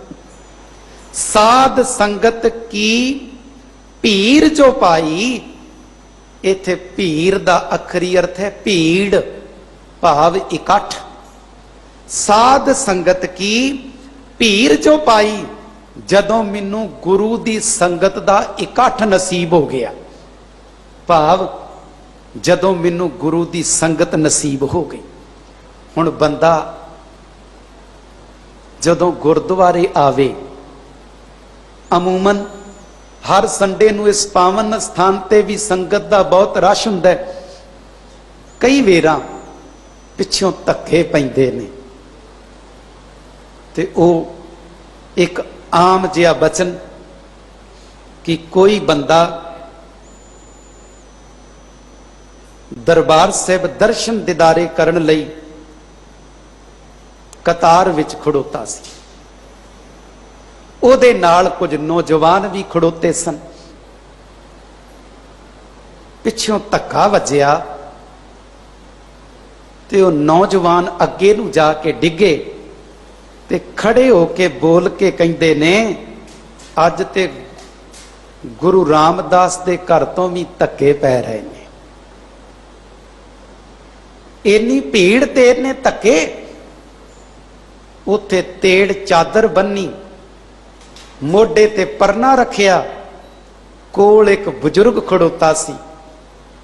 साध संगत की भीड़ जो पाई। इथे भीड़ दा अखरी अर्थ है भीड़, भाव इकट्ठ। साध संगत की भीड़ जो पाई, जदों मैनू गुरु दी संगत दा इकट्ठ नसीब हो गया, भाव जदों मैनू गुरु दी संगत नसीब हो गई। हुण बंदा जदों गुरुद्वारे आवे, अमूमन हर संडे नू इस पावन स्थान ते भी संगत दा बहुत रश हुंदा है। कई वेरां पिछों धक्के पैंदे ने ते ओ एक आम जिहा बचन कि कोई बंदा दरबार साहिब दर्शन दीदारे करन लई कतार विच खड़ोता सी, ओदे नाल कुछ नौजवान भी खड़ोते सन। पिछों धक्का वजया ते ओ नौजवान अगे नू जाके डिगे ते खड़े होके बोल के कहंदे ने, अज ते गुरु रामदास दे घर तो भी धक्के पै रहे ने। इन्नी भीड़ ते इन्ने धक्के। उथे तेड़ चादर बन्नी, मोढे ते परना रखिया, कोल एक बुजुर्ग खड़ोता सी।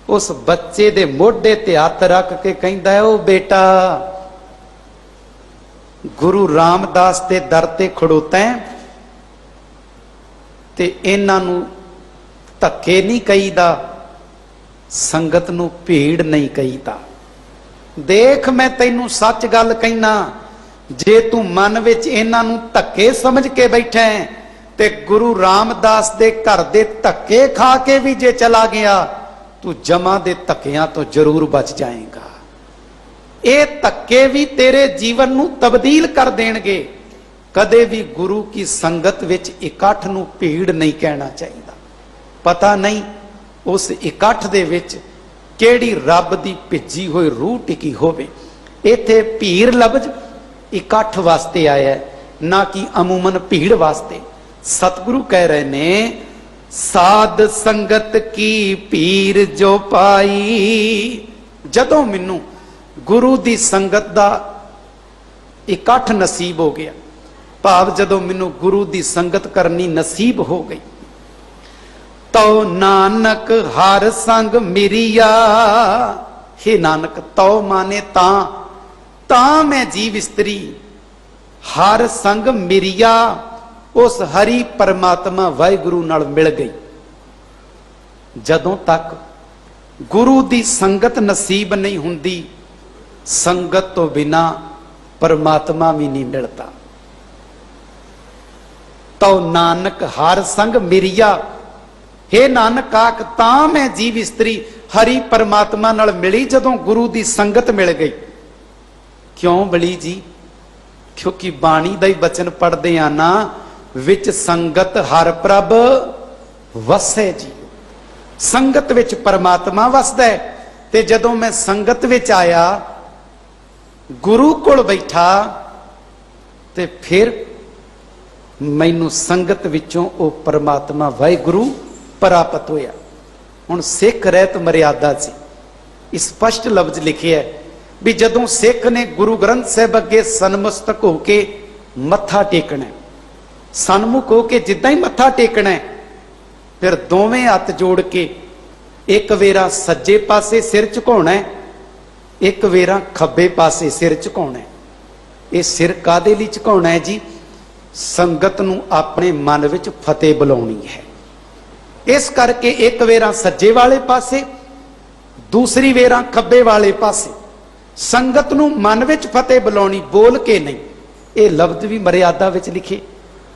उस बच्चे दे मोढे ते हथ रख के कहंदा है, ओ बेटा गुरु रामदास के दर ते खड़ोता है ते इन्हां नूं धक्के नहीं कहीदा, संगत नूं भीड़ नहीं कहीदा। देख मैं तैनूं सच गल कहना, जे तू मन विच इन्हां नूं धक्के समझ के बैठा है ते गुरु रामदास दे घर दे धक्के खा के भी जे चला गया, तू जमा दे धक्कियां तो जरूर बच जाएगा। ये धक्के भी तेरे जीवन नूं तब्दील कर देणगे। कदे भी गुरु की संगत विच इकट्ठ नूं भीड़ नहीं कहना चाहिए। पता नहीं उस इकट्ठ दे विच केड़ी रब दी भिजी हुई रूह टिकी होवे। इत्थे भीड़ लफ्ज इकट्ठ वास्ते आया है, ना कि अमूमन भीड़ वास्ते। सतगुरु कह रहे ने, साध संगत की पीर जो पाई। जदों मैनू गुरु दी संगत दा इकट्ठ नसीब हो गया, भाव जदों मैनू गुरु दी संगत करनी नसीब हो गई, तो नानक हर संग मिरिया। हे नानक, तो माने ता मैं जीव स्त्री हर संग मिरिया, उस हरि परमात्मा वाहिगुरु नाल मिल गई। जदों तक गुरु दी संगत नसीब नहीं हुंदी, संगत तो बिना परमात्मा भी नहीं मिलता। तो नानक हर संग मिरिया, हे नानक आख ता मैं जीव स्त्री हरि परमात्मा नाल मिली जदों गुरु दी संगत मिल गई। क्यों मिली जी? क्योंकि बाणी दा ही बचन पढ़दे आ ना, विच संगत हर प्रभ वसै जी। संगत विच परमात्मा वसदा है। ते जदों मैं संगत विच आया, गुरु कोल बैठा, ते फिर मैनू संगत विचों ओ परमात्मा वाहिगुरु प्राप्त होया। हुण सिख रहत मर्यादा सी स्पष्ट लफ्ज लिखे है भी जदों सिख ने गुरु ग्रंथ साहिब अगे सनमस्तक होके मत्था टेकना, सन्मुख होके जिद्दां ही मत्था टेकना है, फिर दोवें हत्थ जोड़ के एक वेरा सज्जे पासे सिर झुकाउणा है, एक वेरा खब्बे पासे सिर झुकाउणा है। ये सिर कादे लई झुकाउणा है जी? संगत नूं अपने मन विच फतेह बुलाउणी है। इस करके एक वेरा सज्जे वाले पासे, दूसरी वेरा खब्बे वाले पासे संगत नूं मन विच फतेह बुलाउणी, बोल के नहीं। ये लफ्ज भी मर्यादा विच लिखे।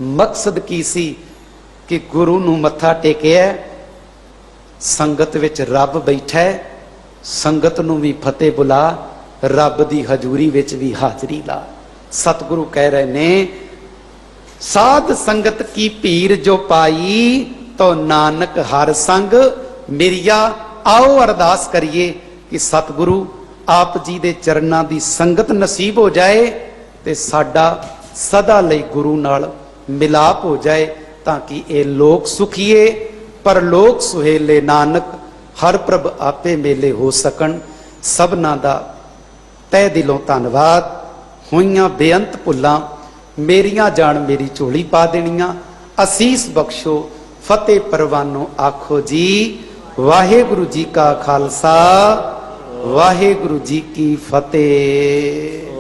मकसद की सी कि गुरु नूं मत्था टेकिया, संगत विच रब बैठा है, संगत नूं भी फतेह बुला, रब दी हजूरी विच भी हाजरी ला। सतगुरु कह रहे ने, साध संगत की पीर जो पाई, तो नानक हर संग मिरिया। आओ अरदास करिए कि सतगुरु आप जी दे चरनां दी संगत नसीब हो जाए, ते साडा सदा लई गुरु नाल मिलाप हो जाए, ताकि ये लोक सुखीए परलोक सुहेले। नानक हर प्रभ आपे मेले हो सकन। सबना दा तह दिलों धन्नवाद। होइयां बेअंत भुल्लां मेरियां जान मेरी झोली पा देनियां। असीस बख्शो फतेह परवानो आखो जी। वाहेगुरु जी का खालसा, वाहेगुरु जी की फतेह।